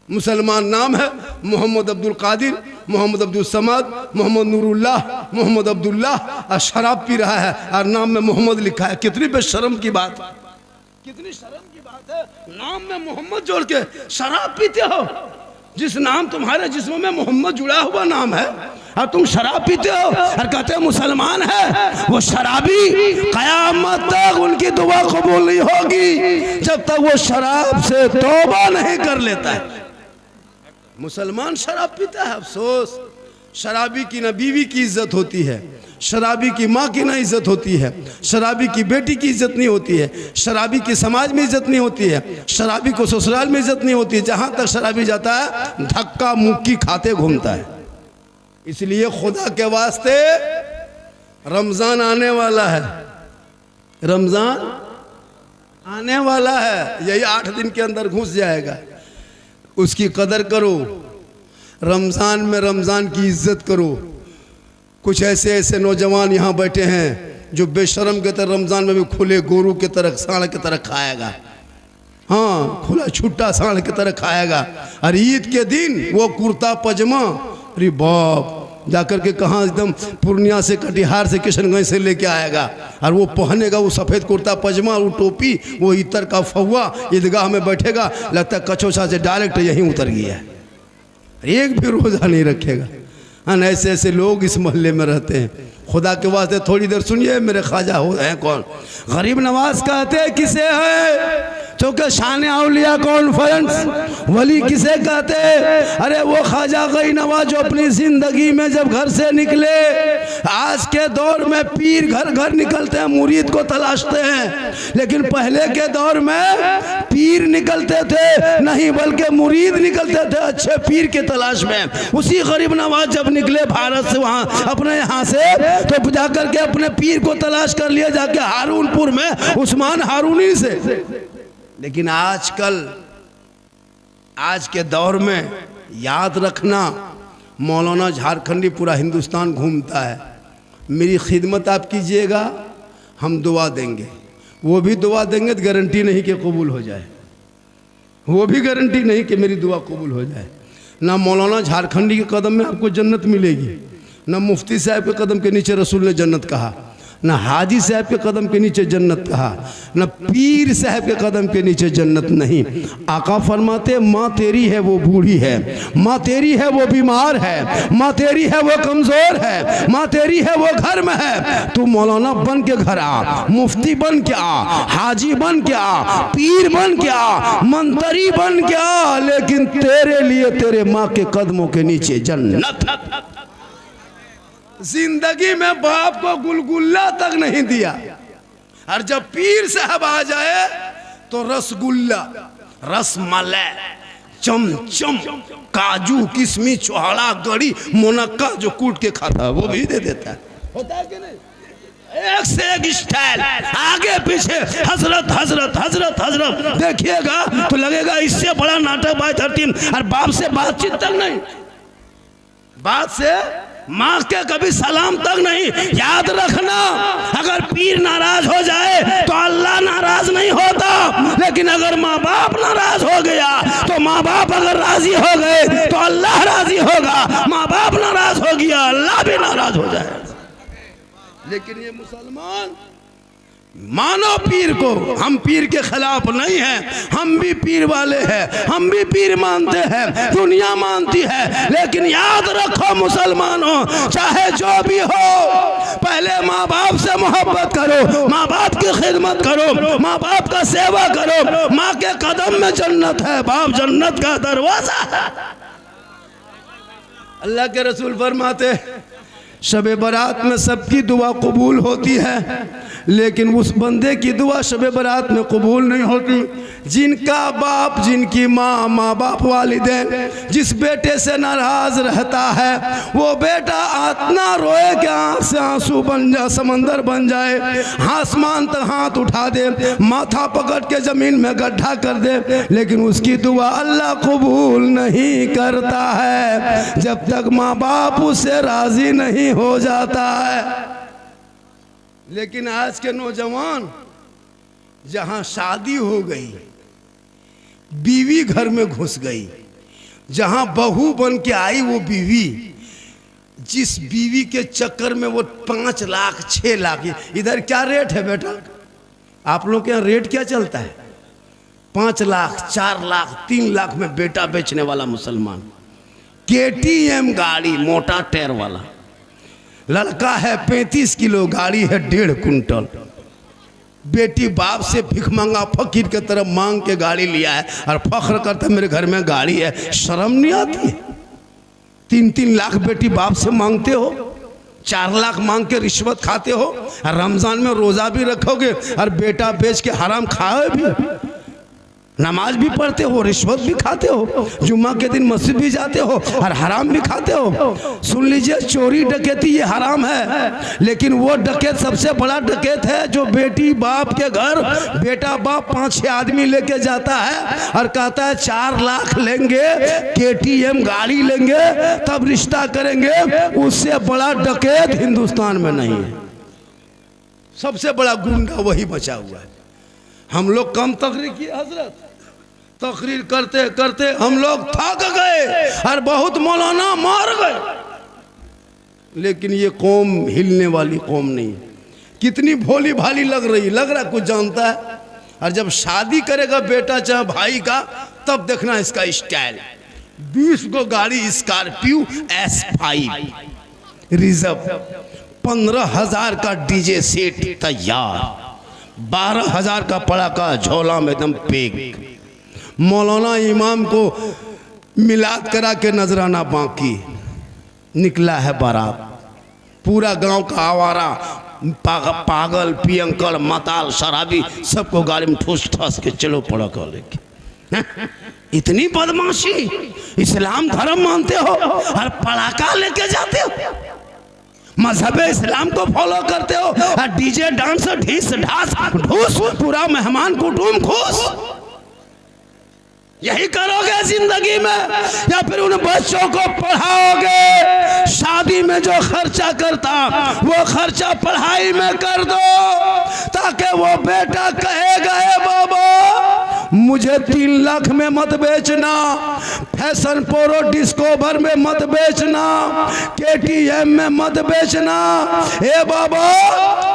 मुसलमान नाम है मोहम्मद अब्दुल कादिर, मोहम्मद अब्दुल समद, मोहम्मद नूरुल्लाह, मोहम्मद अब्दुल्लाह, और शराब पी रहा है और नाम में मोहम्मद लिखा है। कितनी बेशर्म की बात, कितनी शर्म की बात है, नाम में मोहम्मद जोड़ के शराब पीते हो। जिस नाम तुम्हारे जिस्म में मोहम्मद जुड़ा हुआ नाम है और तुम शराब पीते हो और कहते हो मुसलमान है। वो शराबी कयामत तक उनकी दुआ कबूल नहीं होगी जब तक वो शराब से तौबा नहीं कर लेता है। मुसलमान शराब पीता है, अफसोस। शराबी की ना बीवी की इज्जत होती है, शराबी की माँ की ना इज्जत होती है, शराबी की बेटी की इज्जत नहीं होती है, शराबी की समाज में इज्जत नहीं होती है, शराबी को ससुराल में इज्जत नहीं होती है। जहाँ तक शराबी जाता है धक्का मुक्की खाते घूमता है। इसलिए खुदा के वास्ते रमज़ान आने वाला है, रमज़ान आने वाला है, यही 8 दिन के अंदर घुस जाएगा। उसकी कदर करो, रमज़ान में रमज़ान की इज्जत करो। कुछ ऐसे ऐसे नौजवान यहाँ बैठे हैं जो बेशरम के तरह रमज़ान में भी खुले गोरू के तरह साढ़ की तरह खाएगा, हाँ खुला छुट्टा साढ़ की तरह खाएगा। और ईद के दिन वो कुर्ता पजामा, अरे बाप, जाकर के कहाँ एकदम पूर्णिया से कटिहार से किशनगंज से लेके आएगा और वो पहनेगा वो सफ़ेद कुर्ता पजामा, वो टोपी, वो इतर का फौवा, ईदगाह में बैठेगा, लगता है कचौसा से डायरेक्ट यहीं उतर गया है, एक भी रोज़ा नहीं रखेगा। हाँ, ऐसे ऐसे लोग इस मोहल्ले में रहते हैं। खुदा के वास्ते थोड़ी देर सुनिए, मेरे ख्वाजा हो हैं कौन? गरीब नवाज कहते किसे है? क्योंकि शान औलिया कॉन्फ्रेंस वली किसे कहते? अरे वो ख्वाजा गई नवाज जो अपनी जिंदगी में जब घर से निकले, आज के दौर में पीर घर घर निकलते हैं, मुरीद को तलाशते हैं, लेकिन पहले के दौर में पीर निकलते थे नहीं बल्कि मुरीद निकलते थे अच्छे पीर के तलाश में। उसी गरीब नवाज जब निकले भारत से, वहाँ अपने यहाँ से, तो जाकर के अपने पीर को तलाश कर लिया जाके हारूनपुर में उस्मान हारूनी से। लेकिन आजकल आज के दौर में याद रखना, मौलाना झारखंडी पूरा हिंदुस्तान घूमता है। मेरी खिदमत आप कीजिएगा, हम दुआ देंगे, वो भी दुआ देंगे तो गारंटी नहीं कि कबूल हो जाए, वो भी गारंटी नहीं कि मेरी दुआ कबूल हो जाए। ना मौलाना झारखंडी के कदम में आपको जन्नत मिलेगी, ना मुफ्ती साहब के कदम के नीचे रसूल ने जन्नत कहा, ना हाजी साहब के कदम के नीचे जन्नत कहा, ना पीर साहब के कदम के नीचे जन्नत नहीं। आका फरमाते माँ तेरी है वो बूढ़ी है, माँ तेरी है वो बीमार है, माँ तेरी है वो कमज़ोर है, माँ तेरी है वो घर में है। तू मौलाना बन के घर आ, मुफ्ती बन के आ, हाजी बन के आ, पीर बन के आ, मंत्री बन के आ, लेकिन तेरे लिए तेरे माँ के कदमों के नीचे जन्नत। जिंदगी में बाप को गुलगुल्ला तक नहीं दिया, और जब पीर साहब आ जाए तो रसगुल्ला, रसमलाई, चमचम, काजू, किशमिश, चौहाड़ा, गड़ी, मुनक्का जो कूट के खाता है वो भी दे देता है। होता है कि नहीं? एक से एक स्टाइल, आगे पीछे हजरत हजरत हजरत हजरत। देखिएगा तो लगेगा इससे बड़ा नाटक बाय 13। और बाप से बातचीत तक नहीं, बात से माँ के कभी सलाम तक नहीं। याद रखना, अगर पीर नाराज हो जाए तो अल्लाह नाराज नहीं होता, लेकिन अगर माँ बाप नाराज हो गया तो माँ बाप अगर राजी हो गए तो अल्लाह राजी होगा। माँ बाप नाराज हो गया अल्लाह भी नाराज हो जाए। लेकिन ये मुसलमान मानो पीर को, हम पीर के खिलाफ नहीं हैं, हम भी पीर वाले हैं, हम भी पीर मानते हैं, दुनिया मानती है। लेकिन याद रखो मुसलमानों, चाहे जो भी हो, पहले माँ बाप से मोहब्बत करो, माँ बाप की खिदमत करो, माँ बाप का सेवा करो। माँ के कदम में जन्नत है, बाप जन्नत का दरवाजा है। अल्लाह के रसूल फरमाते शबे बारात में सबकी दुआ कबूल होती है, लेकिन उस बंदे की दुआ शबे बारात में कबूल नहीं होती जिनका बाप, जिनकी माँ, माँ बाप वालिदैन जिस बेटे से नाराज रहता है, वो बेटा इतना रोए कि आँख से आंसू बन जाए, समंदर बन जाए, आसमान तक हाथ उठा दे, माथा पकड़ के जमीन में गड्ढा कर दे, लेकिन उसकी दुआ अल्लाह कबूल नहीं करता है जब तक माँ बाप उससे राजी नहीं हो जाता है। लेकिन आज के नौजवान, जहां शादी हो गई, बीवी घर में घुस गई, जहां बहू बन के आई वो बीवी, जिस बीवी के चक्कर में वो 5 लाख 6 लाख, इधर क्या रेट है बेटा? आप लोग के यहाँ रेट क्या चलता है? 5 लाख 4 लाख 3 लाख में बेटा बेचने वाला मुसलमान, KTM गाड़ी मोटा टायर वाला, लड़का है 35 किलो, गाड़ी है 1.5 कुंटल, बेटी बाप से भिख मांगा फकीर के तरफ मांग के गाड़ी लिया है और फख्र करता मेरे घर में गाड़ी है। शर्म नहीं आती है? 3-3 लाख बेटी बाप से मांगते हो, 4 लाख मांग के रिश्वत खाते हो, और रमजान में रोजा भी रखोगे और बेटा बेच के हराम खाओ भी, नमाज भी पढ़ते हो, रिश्वत भी खाते हो, जुम्मा के दिन मस्जिद भी जाते हो और हराम भी खाते हो। सुन लीजिए, चोरी डकैती ये हराम है, लेकिन वो डकैत सबसे बड़ा डकैत है जो बेटी बाप के घर, बेटा बाप 5-6 आदमी लेके जाता है और कहता है 4 लाख लेंगे, KTM गाड़ी लेंगे, तब रिश्ता करेंगे। उससे बड़ा डकैत हिंदुस्तान में नहीं है। सबसे बड़ा गुंडा वही बचा हुआ है। हम लोग कम तकरीर की हजरत, तकरीर करते करते हम लोग थक गए और बहुत मौलाना मार गए। लेकिन ये कौम हिलने वाली कौम नहीं, कितनी भोली भाली लग रही, लग रहा कुछ जानता है। और जब शादी करेगा बेटा चाहे भाई का, तब देखना इसका स्टाइल। 20 को गाड़ी स्कॉर्पियो S5 रिजर्व, 15,000 का डीजे सेट तैयार, 12,000 का पड़ाका झोला में एकदम पैक। मौलाना इमाम को मिलाद करा के नजराना बाकी, निकला है बारात। पूरा गांव का आवारा, पागल, पियंकड़, माताल, शराबी सबको गाड़ी में ठूस ठास के चलो पड़ाका लेके। इतनी बदमाशी, इस्लाम धर्म मानते हो और पड़ाका लेके जाते हो, मजहब इस्लाम को फॉलो करते हो और डीजे डांस ढीस ढास ढूस, पूरा मेहमान कुटुम खुश। यही करोगे जिंदगी में, या फिर उन बच्चों को पढ़ाओगे? शादी में जो खर्चा करता वो खर्चा पढ़ाई में कर दो, ताकि वो बेटा कहेगा ए बाबा मुझे 3 लाख में मत बेचना, फैशन प्रो डिस्कवर में मत बेचना, KTM में मत बेचना। ए बाबा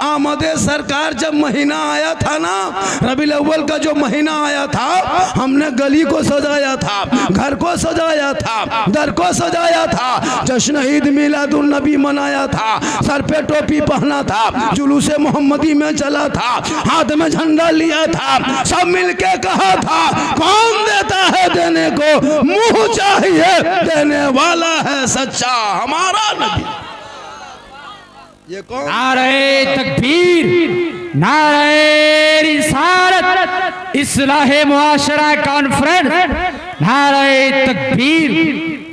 आमदे सरकार जब महीना आया था ना, रबीउल अव्वल का जो महीना आया था, हमने गली को सजाया था, घर को सजाया था, दर को सजाया था, जश्न ईद मिलादुन नबी मनाया था, सर पे टोपी पहना था, जुलूसे मोहम्मदी में चला था, हाथ में झंडा लिया था, सब मिलके कहा था कौन देता है देने को, मुंह चाहिए देने वाला है सच्चा हमारा नबी। ये कौन? नारे तकबीर, नारे रिसालत, इस्लाहे मुआशरा कॉन्फ्रेंस, नारे तकबीर,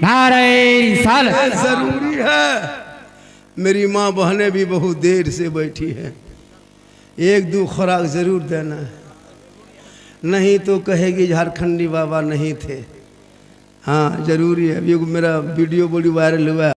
नारे रिसालत। जरूरी है। मेरी माँ बहनें भी बहुत देर से बैठी हैं, 1-2 खुराक जरूर देना है, नहीं तो कहेगी झारखंडी बाबा नहीं थे। हाँ जरूरी है। अभी मेरा वीडियो बड़ी वायरल हुआ है।